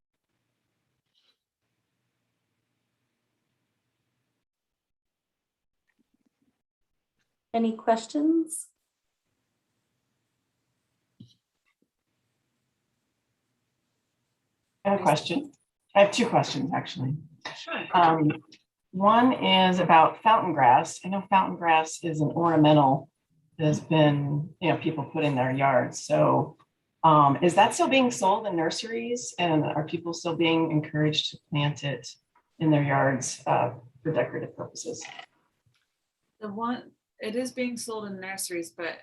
Any questions? I have a question. I have two questions, actually. Sure. One is about fountain grass. I know fountain grass is an ornamental that has been, people put in their yards. So is that still being sold in nurseries, and are people still being encouraged to plant it in their yards for decorative purposes? It is being sold in nurseries, but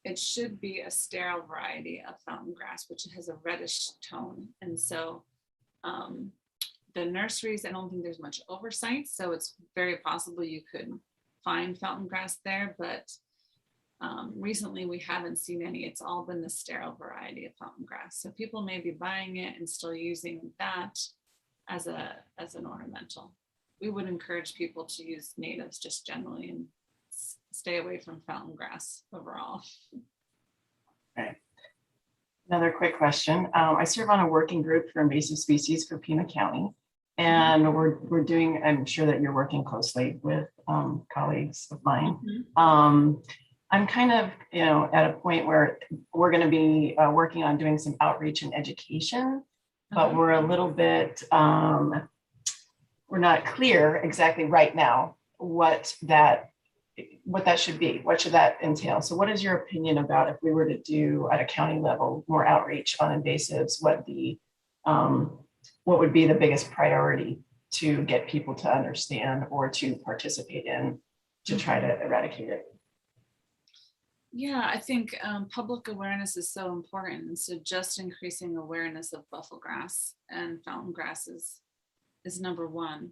it should be a sterile variety of fountain grass, which has a reddish tone. And so the nurseries, I don't think there's much oversight. So it's very possible you could find fountain grass there, but recently we haven't seen any. It's all been the sterile variety of fountain grass. So people may be buying it and still using that as an ornamental. We would encourage people to use natives just generally and stay away from fountain grass overall. Okay. Another quick question. I serve on a working group for invasive species for Pima County, and we're doing, I'm sure that you're working closely with colleagues of mine. I'm kind of, at a point where we're going to be working on doing some outreach and education, but we're a little bit, we're not clear exactly right now what that what that should be. What should that entail? So what is your opinion about if we were to do at a county level more outreach on invasives, what would be the biggest priority to get people to understand or to participate in to try to eradicate it? Yeah, I think public awareness is so important. And so just increasing awareness of Bufflegrass and fountain grasses is number one.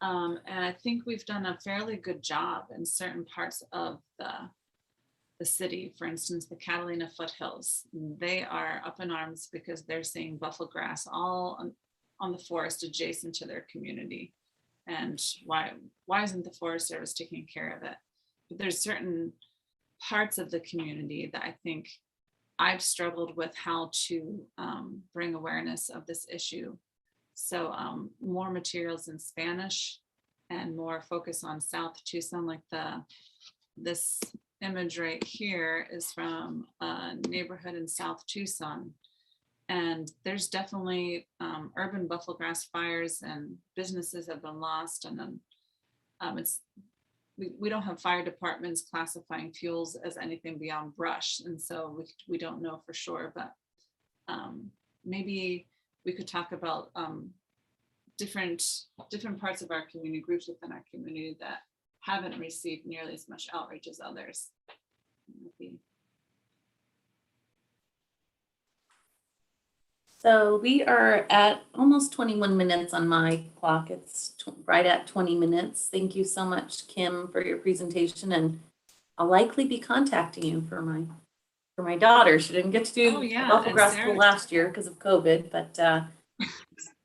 And I think we've done a fairly good job in certain parts of the city. For instance, the Catalina foothills, they are up in arms because they're seeing Bufflegrass all on the forest adjacent to their community. And why isn't the Forest Service taking care of it? But there's certain parts of the community that I think I've struggled with how to bring awareness of this issue. So more materials in Spanish and more focus on South Tucson, like this image right here is from a neighborhood in South Tucson. And there's definitely urban Bufflegrass fires and businesses have been lost. And then we don't have fire departments classifying fuels as anything beyond brush. And so we don't know for sure, but maybe we could talk about different parts of our community, groups within our community that haven't received nearly as much outreach as others. So we are at almost 21 minutes on my clock. It's right at 20 minutes. Thank you so much, Kim, for your presentation. And I'll likely be contacting you for my daughter. She didn't get to do Bufflegrass school last year because of COVID,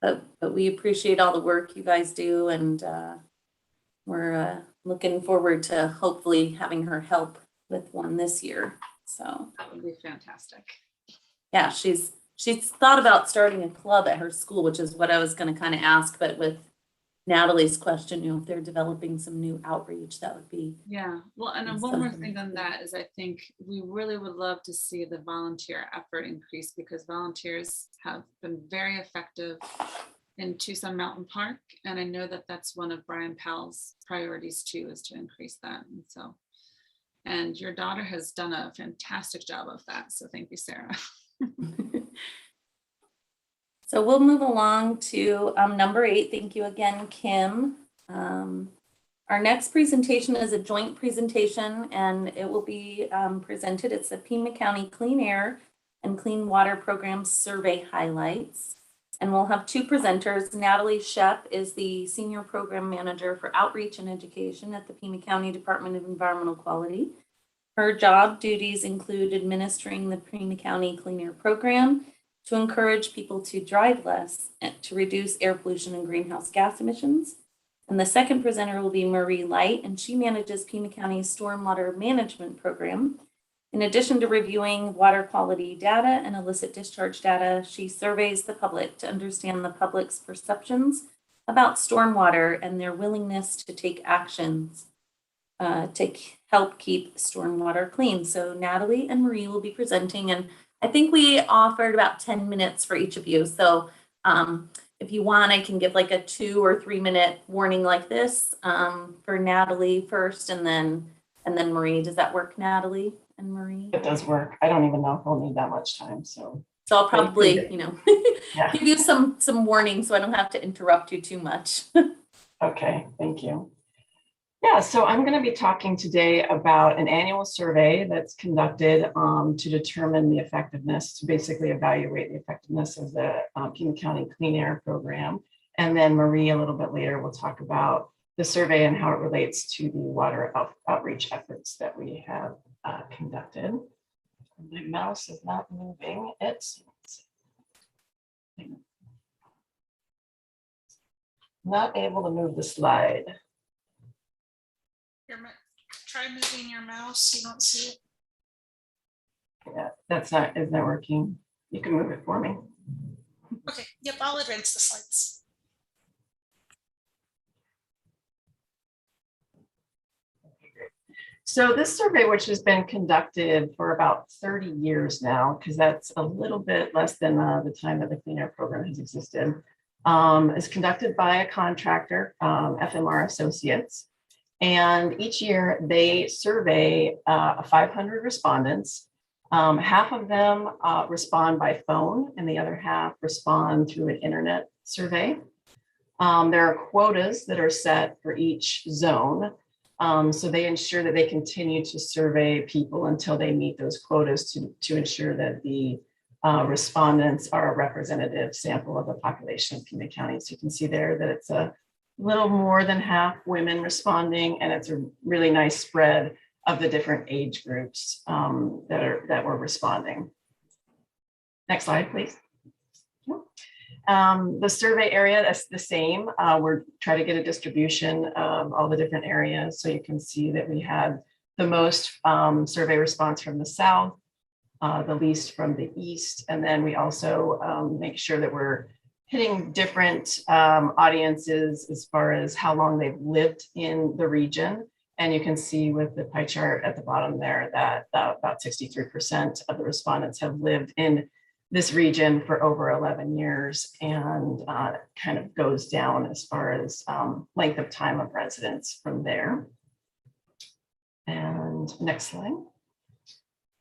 but we appreciate all the work you guys do. And we're looking forward to hopefully having her help with one this year. So that would be fantastic. Yeah, she's thought about starting a club at her school, which is what I was going to kind of ask, but with Natalie's question, if they're developing some new outreach, that would be. Yeah, well, and one more thing on that is I think we really would love to see the volunteer effort increase because volunteers have been very effective in Tucson Mountain Park. And I know that that's one of Brian Powell's priorities too, is to increase that. And your daughter has done a fantastic job of that. So thank you, Sarah. So we'll move along to number 8. Thank you again, Kim. Our next presentation is a joint presentation and it will be presented. It's the Pima County Clean Air and Clean Water Program Survey Highlights. And we'll have 2 presenters. Natalie Shep is the Senior Program Manager for Outreach and Education at the Pima County Department of Environmental Quality. Her job duties include administering the Pima County Clean Air Program to encourage people to drive less and to reduce air pollution and greenhouse gas emissions. And the second presenter will be Marie Light, and she manages Pima County's Stormwater Management Program. In addition to reviewing water quality data and illicit discharge data, she surveys the public to understand the public's perceptions about stormwater and their willingness to take actions to help keep stormwater clean. So Natalie and Marie will be presenting, and I think we offered about 10 minutes for each of you. So if you want, I can give like a 2 or 3 minute warning like this for Natalie first, and then Marie. Does that work, Natalie and Marie? It does work. I don't even know if we'll need that much time. So I'll probably, give you some warning so I don't have to interrupt you too much. Okay, thank you. Yeah, so I'm going to be talking today about an annual survey that's conducted to determine the effectiveness, to basically evaluate the effectiveness of the Pima County Clean Air Program. And then Marie, a little bit later, will talk about the survey and how it relates to the water outreach efforts that we have conducted. My mouse is not moving. It's not able to move the slide. Try moving your mouse. You don't see it. Yeah, isn't that working? You can move it for me. Okay. Yep. I'll advance the slides. Okay, great. So this survey, which has been conducted for about 30 years now, because that's a little bit less than the time that the Clean Air Program has existed, is conducted by a contractor, FMR Associates. And each year they survey 500 respondents. Half of them respond by phone and the other half respond through an internet survey. There are quotas that are set for each zone. So they ensure that they continue to survey people until they meet those quotas to ensure that the respondents are a representative sample of the population of Pima County. So you can see there that it's a little more than half women responding, and it's a really nice spread of the different age groups that were responding. Next slide, please. The survey area, that's the same. We're trying to get a distribution of all the different areas. So you can see that we had the most survey response from the south, the least from the east. And then we also make sure that we're hitting different audiences as far as how long they've lived in the region. And you can see with the pie chart at the bottom there that about 63% of the respondents have lived in this region for over 11 years, and kind of goes down as far as length of time of residence from there. And next slide.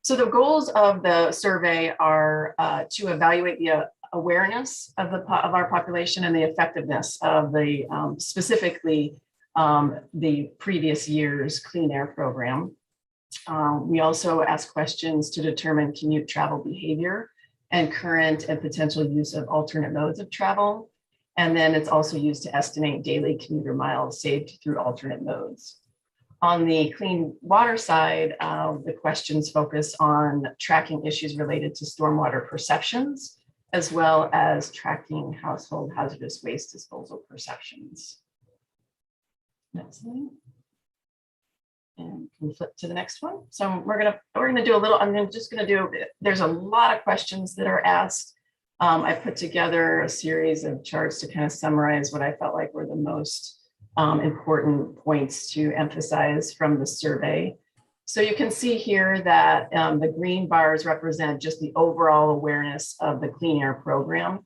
So the goals of the survey are to evaluate the awareness of our population and the effectiveness of the specifically the previous year's clean air program. We also ask questions to determine commute travel behavior and current and potential use of alternate modes of travel. And then it's also used to estimate daily commuter miles saved through alternate modes. On the clean water side, the questions focus on tracking issues related to stormwater perceptions, as well as tracking household hazardous waste disposal perceptions. Next slide. And can we flip to the next one? So we're gonna do a little, there's a lot of questions that are asked. I put together a series of charts to kind of summarize what I felt like were the most important points to emphasize from the survey. So you can see here that the green bars represent just the overall awareness of the clean air program.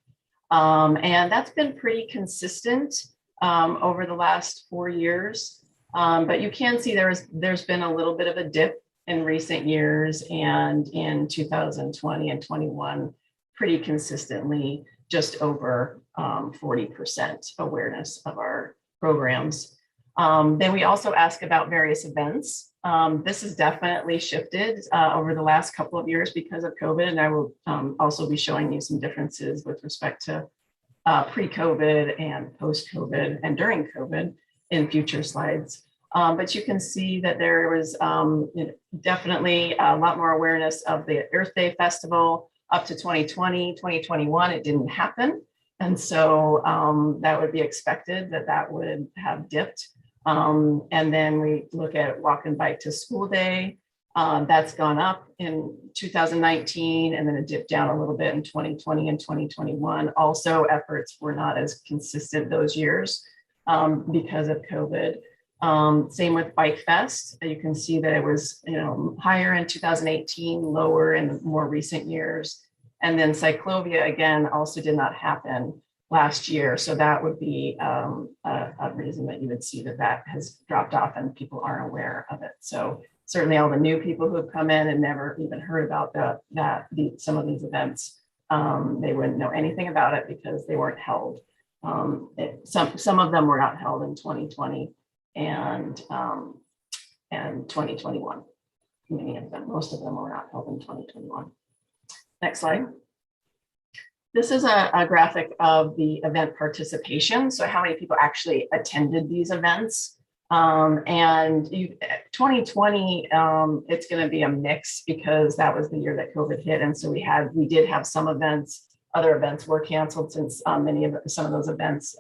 And that's been pretty consistent over the last 4 years. But you can see there's been a little bit of a dip in recent years, and in 2020 and 21, pretty consistently just over 40% awareness of our programs. Then we also ask about various events. This has definitely shifted over the last couple of years because of COVID, and I will also be showing you some differences with respect to pre-COVID and post-COVID and during COVID in future slides. But you can see that there was definitely a lot more awareness of the Earth Day Festival up to 2020, 2021, it didn't happen. And so that would be expected that would have dipped. And then we look at Walk and Bike to School Day. That's gone up in 2019, and then it dipped down a little bit in 2020 and 2021. Also, efforts were not as consistent those years because of COVID. Same with Bike Fest. You can see that it was higher in 2018, lower in more recent years. And then Cyclovia, again, also did not happen last year. So that would be a reason that you would see that has dropped off and people aren't aware of it. So certainly all the new people who have come in and never even heard about some of these events, they wouldn't know anything about it because they weren't held. Some of them were not held in 2020 and 2021. Many of them, most of them were not held in 2021. Next slide. This is a graphic of the event participation. So how many people actually attended these events? 2020, it's going to be a mix because that was the year that COVID hit. And so we did have some events, other events were canceled since some of those events,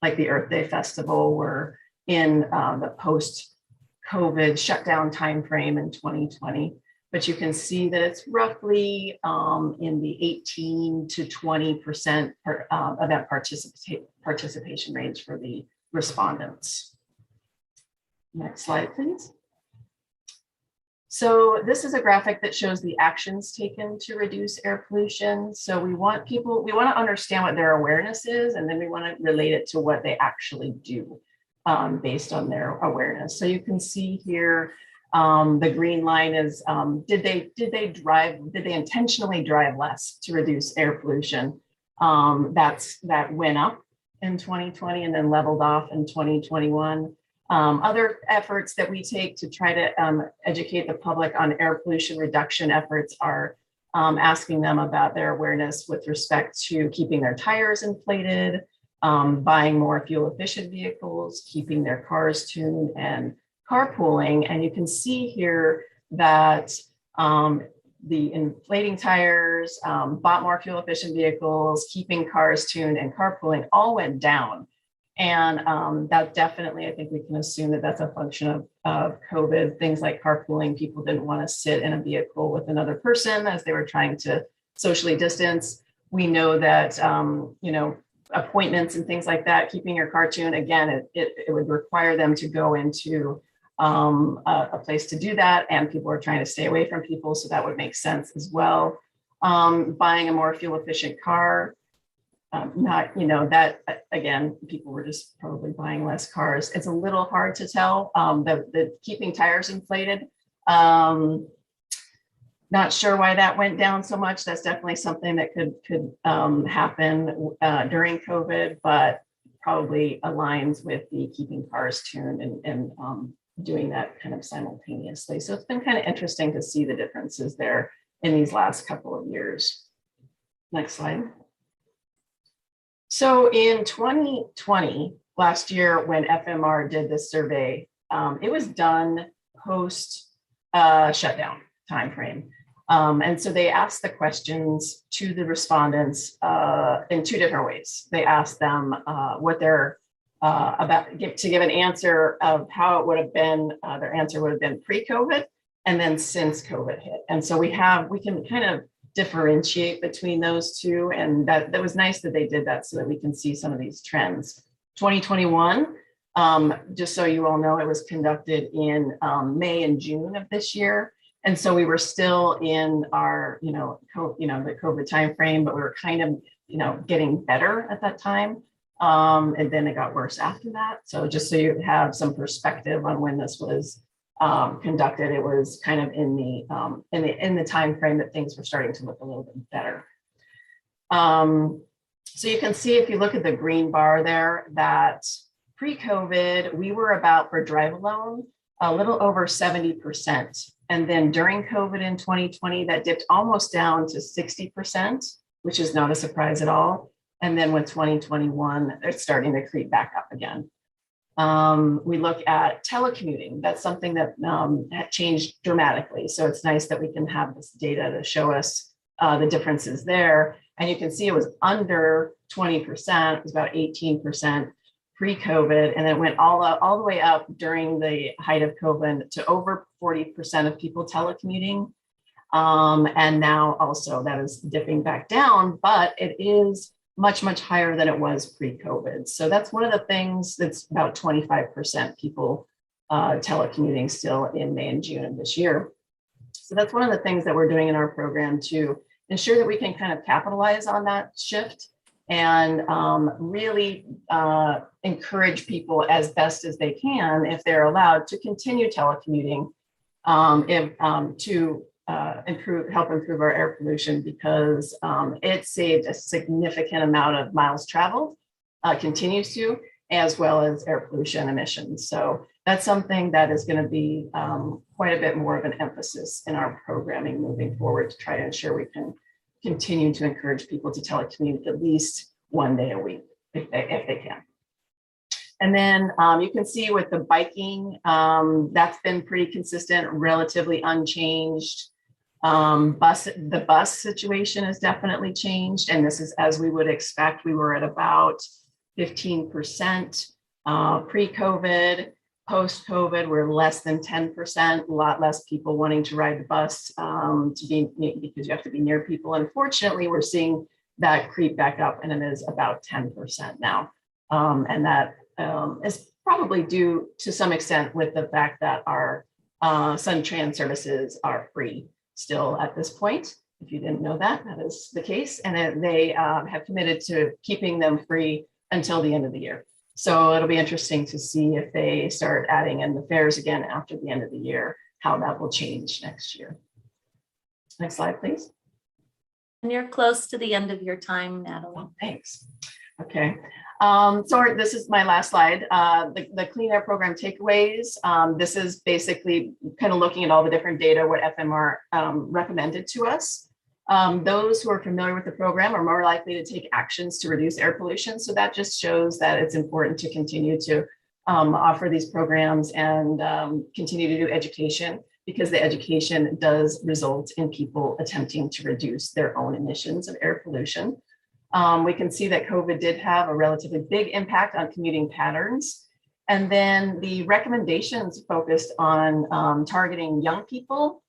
like the Earth Day Festival, were in the post-COVID shutdown timeframe in 2020. But you can see that it's roughly in the 18 to 20% event participation range for the respondents. Next slide, please. So this is a graphic that shows the actions taken to reduce air pollution. So we want to understand what their awareness is, and then we want to relate it to what they actually do. based on their awareness. So you can see here, the green line is, did they intentionally drive less to reduce air pollution? That went up in 2020 and then leveled off in 2021. Other efforts that we take to try to educate the public on air pollution reduction efforts are asking them about their awareness with respect to keeping their tires inflated, buying more fuel efficient vehicles, keeping their cars tuned, and carpooling. And you can see here that the inflating tires, bought more fuel efficient vehicles, keeping cars tuned, and carpooling all went down. And that definitely, I think we can assume that that's a function of COVID. Things like carpooling, people didn't want to sit in a vehicle with another person as they were trying to socially distance. We know that, appointments and things like that, keeping your car tuned, again, it would require them to go into a place to do that. And people are trying to stay away from people. So that would make sense as well. Buying a more fuel efficient car. That again, people were just probably buying less cars. It's a little hard to tell. The keeping tires inflated. Not sure why that went down so much. That's definitely something that could happen during COVID, but probably aligns with the keeping cars tuned and doing that kind of simultaneously. So it's been kind of interesting to see the differences there in these last couple of years. Next slide. So in 2020, last year, when FMR did this survey, it was done post shutdown timeframe. And so they asked the questions to the respondents in two different ways. They asked them what they're to give an answer of how it would have been, their answer would have been pre-COVID and then since COVID hit. And so we can kind of differentiate between those two. And that was nice that they did that so that we can see some of these trends. 2021, just so you all know, it was conducted in May and June of this year. And so we were still in our, the COVID timeframe, but we were kind of, getting better at that time. And then it got worse after that. So just so you have some perspective on when this was conducted, it was kind of in the time frame that things were starting to look a little bit better. So you can see if you look at the green bar there that pre-COVID we were about, for drive alone, a little over 70%, and then during COVID in 2020 that dipped almost down to 60%, which is not a surprise at all. And then with 2021 it's starting to creep back up again. We look at telecommuting. That's something that had changed dramatically. So it's nice that we can have this data to show us the differences there. And you can see it was under 20%, it was about 18% pre-COVID, and it went all the way up during the height of COVID to over 40% of people telecommuting. And now also that is dipping back down, but it is much, much higher than it was pre-COVID. So that's one of the things that's about 25% people telecommuting still in May and June of this year. So that's one of the things that we're doing in our program to ensure that we can kind of capitalize on that shift and really encourage people as best as they can, if they're allowed, to continue telecommuting to help improve our air pollution, because it saved a significant amount of miles traveled, continues to, as well as air pollution emissions. So that's something that is going to be quite a bit more of an emphasis in our programming moving forward, to try to ensure we can continue to encourage people to telecommute at least one day a week if they can. And then you can see with the biking, that's been pretty consistent, relatively unchanged. The bus situation has definitely changed, and this is as we would expect. We were at about 15% pre-COVID. Post-COVID, we're less than 10%, a lot less people wanting to ride the bus because you have to be near people. Unfortunately, we're seeing that creep back up, and it is about 10% now. And that is probably due to some extent with the fact that our SunTran services are free still at this point. If you didn't know that, that is the case. And they have committed to keeping them free until the end of the year. So it'll be interesting to see if they start adding in the fairs again after the end of the year, how that will change next year. Next slide, please. And you're close to the end of your time, Natalie. Oh, thanks. Okay. So this is my last slide. The Clean Air Program takeaways. This is basically kind of looking at all the different data, what FMR recommended to us. Those who are familiar with the program are more likely to take actions to reduce air pollution. So that just shows that it's important to continue to offer these programs and continue to do education, because the education does result in people attempting to reduce their own emissions of air pollution. We can see that COVID did have a relatively big impact on commuting patterns. And then the recommendations focused on targeting young people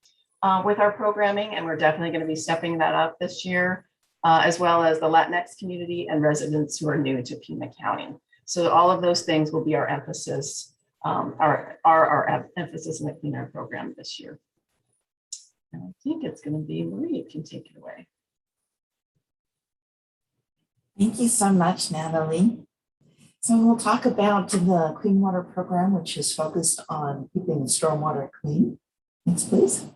with our programming, and we're definitely going to be stepping that up this year, as well as the Latinx community and residents who are new to Pima County. So all of those things will be our emphasis, our emphasis in the Clean Air Program this year. And I think it's going to be Marie can take it away. Thank you so much, Natalie. So we'll talk about the Clean Water Program, which is focused on keeping the stormwater clean. Next, please.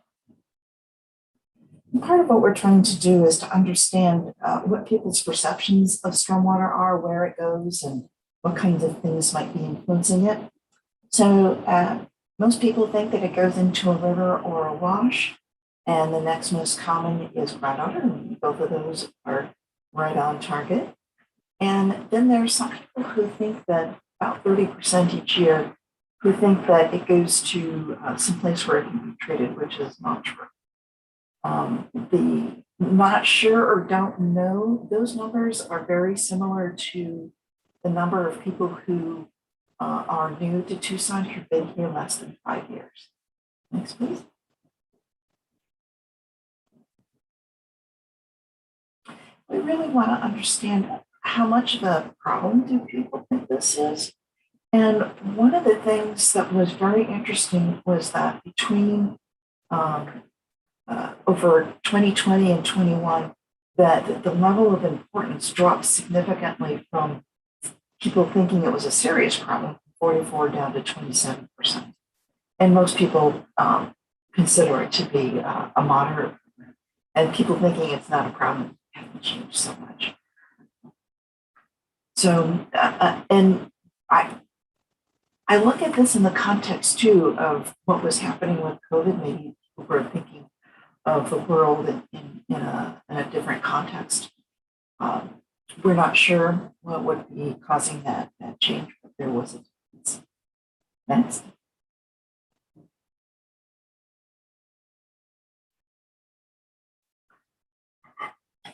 And part of what we're trying to do is to understand what people's perceptions of stormwater are, where it goes, and what kinds of things might be influencing it. So most people think that it goes into a river or a wash, and the next most common is groundwater, and both of those are right on target. And then there's some people who think that about 30% each year who think that it goes to some place where it can be treated, which is not true. The not sure or don't know, those numbers are very similar to the number of people who are new to Tucson who've been here less than 5 years. Next, please. We really want to understand how much of a problem do people think this is. And one of the things that was very interesting was that between over 2020 and 21, that the level of importance dropped significantly from people thinking it was a serious problem, 44 down to 27%. And most people consider it to be a moderate problem. And people thinking it's not a problem haven't changed so much. So, and I look at this in the context too of what was happening with COVID. Maybe people were thinking of the world in a different context. We're not sure what would be causing that change, but there was a difference. Next.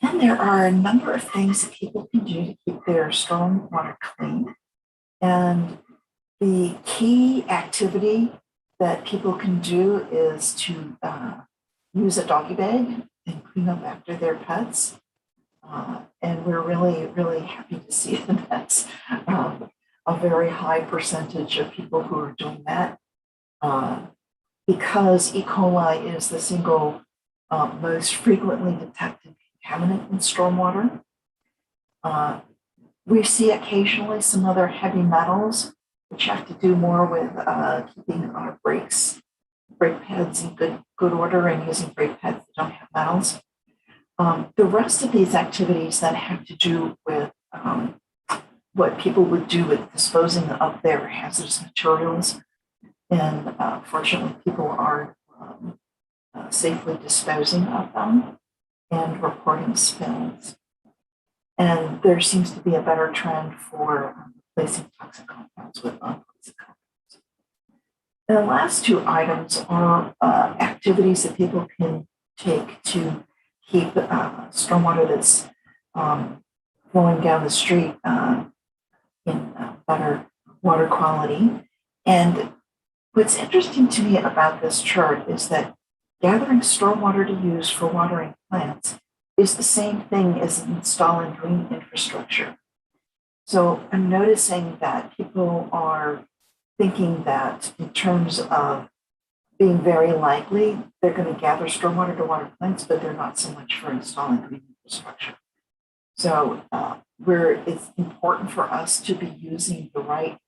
And there are a number of things that people can do to keep their storm water clean. And the key activity that people can do is to use a doggy bag and clean up after their pets. And we're really, really happy to see that that's a very high percentage of people who are doing that, because E. coli is the single most frequently detected contaminant in stormwater. We see occasionally some other heavy metals, which have to do more with keeping our brake pads in good order and using brake pads that don't have metals. The rest of these activities that have to do with what people would do with disposing of their hazardous materials, and fortunately people are safely disposing of them and reporting spills. And there seems to be a better trend for replacing toxic compounds with non-toxic compounds. And the last two items are activities that people can take to keep stormwater that's flowing down the street in better water quality. And what's interesting to me about this chart is that gathering stormwater to use for watering plants is the same thing as installing green infrastructure. So I'm noticing that people are thinking that in terms of being very likely, they're going to gather stormwater to water plants, but they're not so much for installing green infrastructure. So it's important for us to be using the right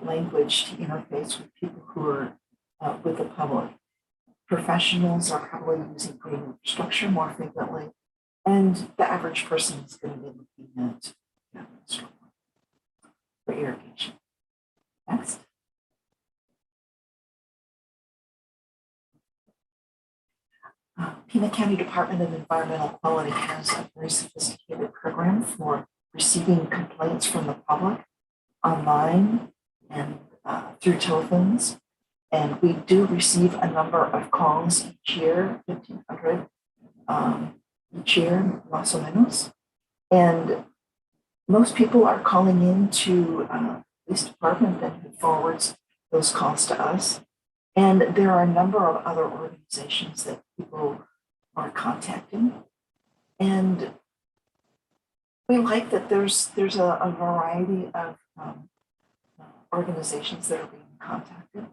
language to interface with people who are with the public. Professionals are probably using green infrastructure more frequently, and the average person is going to be looking at for irrigation. Next. Pima County Department of Environmental Quality has a very sophisticated program for receiving complaints from the public online and through telephones. And we do receive a number of calls each year, 1,500 each year, más o menos. And most people are calling in to the police department and who forwards those calls to us. And there are a number of other organizations that people are contacting. And we like that there's a variety of organizations that are being contacted.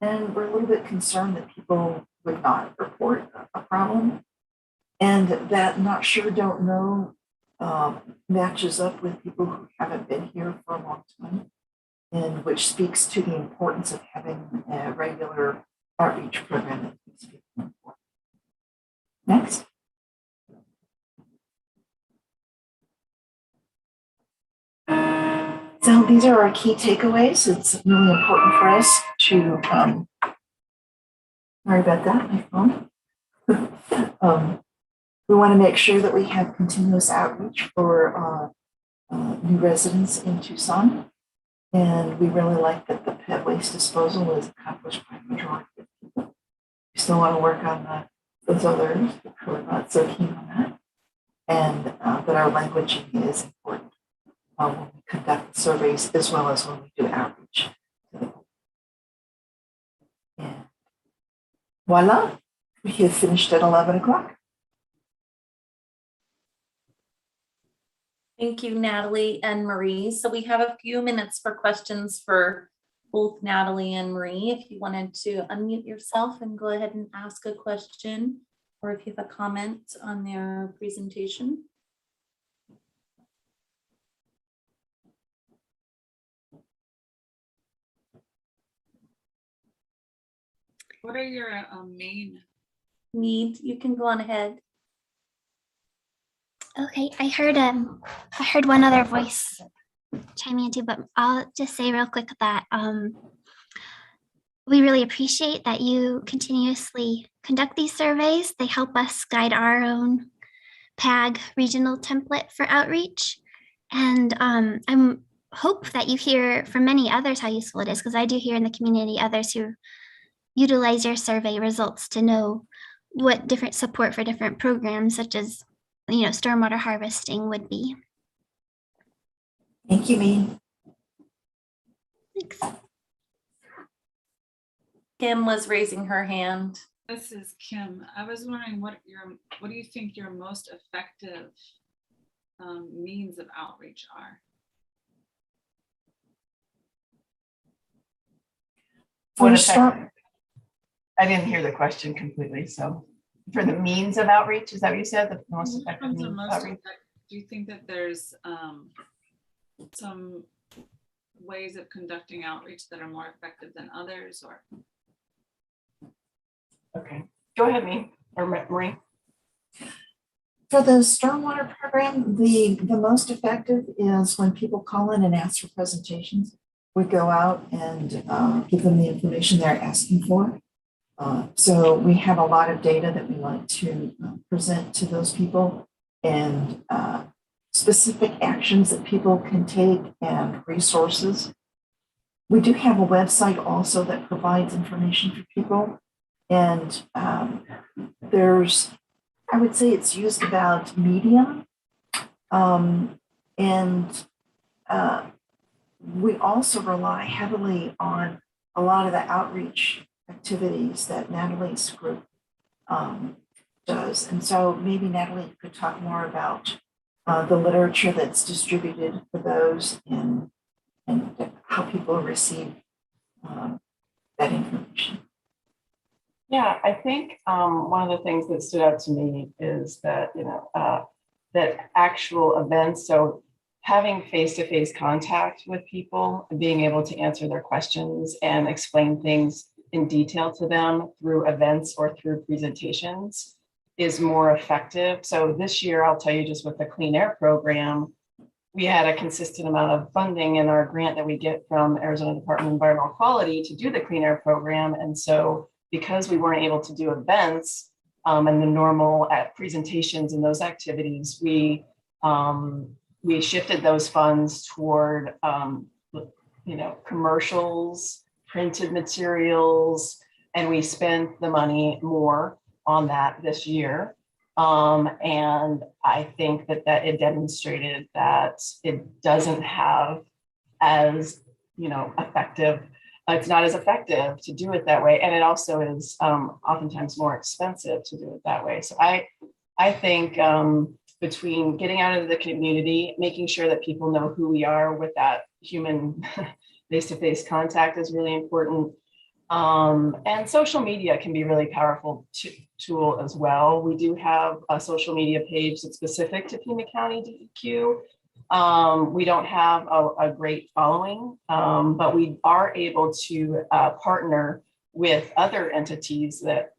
And we're a little bit concerned that people would not report a problem, and that not sure, don't know matches up with people who haven't been here for a long time, and which speaks to the importance of having a regular outreach program that keeps people informed. Next. So these are our key takeaways. It's really important for us to, sorry about that, my phone. We want to make sure that we have continuous outreach for new residents in Tucson. And we really like that the pet waste disposal is accomplished by the majority of people. We still want to work on those others who are not so keen on that. And that our languaging is important when we conduct surveys as well as when we do outreach. And voila, we have finished at 11 o'clock. Thank you, Natalie and Marie. So we have a few minutes for questions for both Natalie and Marie. If you wanted to unmute yourself and go ahead and ask a question, or if you have a comment on their presentation. What are your main needs? You can go on ahead. Okay, I heard one other voice chiming in too, but I'll just say real quick that we really appreciate that you continuously conduct these surveys. They help us guide our own PAG regional template for outreach. And I hope that you hear from many others how useful it is, because I do hear in the community others who utilize your survey results to know what different support for different programs, such as stormwater harvesting, would be. Thank you, Mee. Thanks. Kim was raising her hand. This is Kim. I was wondering what do you think your most effective means of outreach are? I didn't hear the question completely. So for the means of outreach, is that what you said? The most effective means of outreach? Do you think that there's some ways of conducting outreach that are more effective than others, or? Okay, go ahead, Mee or Marie. For the stormwater program, the most effective is when people call in and ask for presentations. We go out and give them the information they're asking for. So we have a lot of data that we like to present to those people, and specific actions that people can take and resources. We do have a website also that provides information for people. And I would say it's used about medium. We also rely heavily on a lot of the outreach activities that Natalie's group does. And so maybe Natalie could talk more about the literature that's distributed for those and how people receive that information. Yeah, I think one of the things that stood out to me is that, that actual events, so having face-to-face contact with people, and being able to answer their questions and explain things in detail to them through events or through presentations is more effective. So this year, I'll tell you, just with the Clean Air program, we had a consistent amount of funding in our grant that we get from Arizona Department of Environmental Quality to do the Clean Air program. And so because we weren't able to do events and the normal presentations and those activities, we shifted those funds toward commercials, printed materials, and we spent the money more on that this year. And I think that it demonstrated that it doesn't have as, effective, it's not as effective to do it that way. And it also is oftentimes more expensive to do it that way. So I think between getting out into the community, making sure that people know who we are with that human face-to-face contact is really important. And social media can be a really powerful tool as well. We do have a social media page that's specific to Pima County DEQ. We don't have a great following, but we are able to partner with other entities that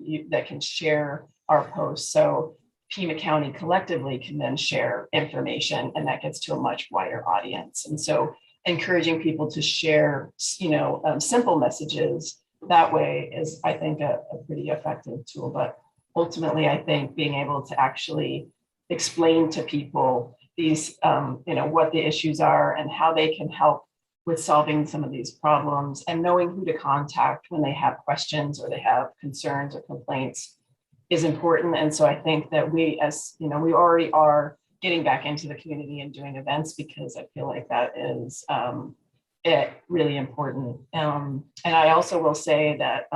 can share our posts. So Pima County collectively can then share information, and that gets to a much wider audience. And so encouraging people to share, simple messages that way is, I think, a pretty effective tool. But ultimately, I think being able to actually explain to people these, what the issues are and how they can help with solving some of these problems, and knowing who to contact when they have questions or they have concerns or complaints is important. And so I think that we already are getting back into the community and doing events, because I feel like that is really important. And I also will say that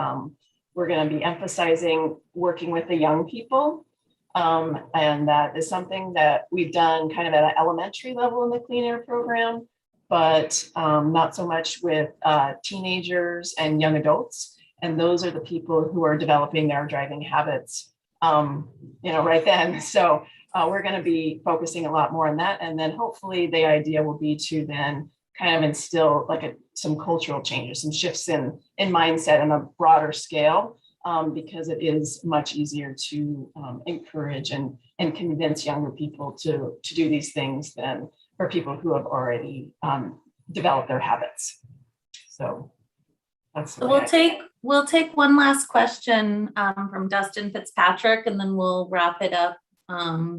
we're going to be emphasizing working with the young people. And that is something that we've done kind of at an elementary level in the Clean Air program, but not so much with teenagers and young adults. And those are the people who are developing their driving habits, right then. So we're going to be focusing a lot more on that. And then hopefully the idea will be to then kind of instill some cultural changes, some shifts in mindset on a broader scale, because it is much easier to encourage and convince younger people to do these things than for people who have already developed their habits. So that's the way we'll take one last question from Dustin Fitzpatrick, and then we'll wrap it up.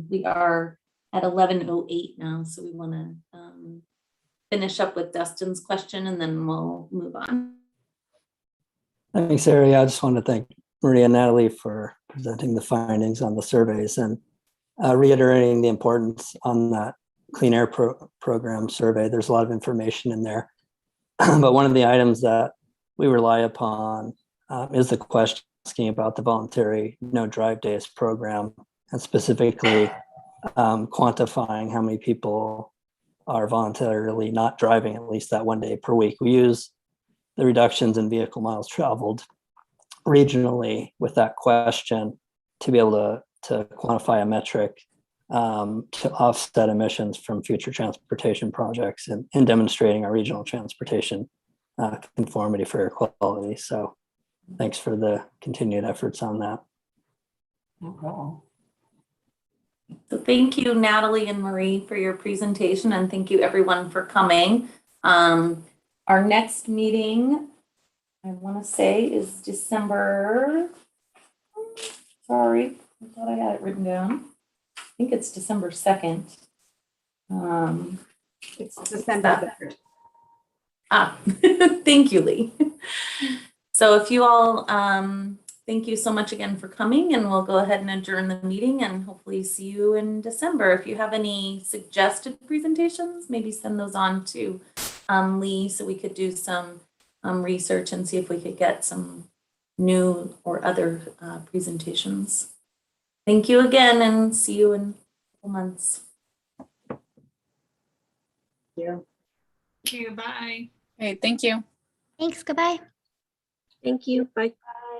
We are at 11:08 now, so we want to finish up with Dustin's question, and then we'll move on. Thanks, Ari. I just want to thank Maria and Natalie for presenting the findings on the surveys and reiterating the importance on that Clean Air program survey. There's a lot of information in there, but one of the items that we rely upon is the question asking about the voluntary no drive days program, and specifically quantifying how many people are voluntarily not driving at least that 1 day per week. We use the reductions in vehicle miles traveled regionally with that question to be able to quantify a metric to offset emissions from future transportation projects and demonstrating our regional transportation conformity for air quality. So thanks for the continued efforts on that. No problem. So thank you, Natalie and Marie, for your presentation, and thank you everyone for coming. Our next meeting, I want to say, is December. Sorry, I thought I had it written down. I think it's December 2nd. It's December 3rd. Thank you, Lee. So if you all, thank you so much again for coming, and we'll go ahead and adjourn the meeting and hopefully see you in December. If you have any suggested presentations, maybe send those on to Lee so we could do some research and see if we could get some new or other presentations. Thank you again, and see you in a couple months. Yeah. Thank you. Bye. Okay, thank you. Thanks. Goodbye. Thank you. Bye.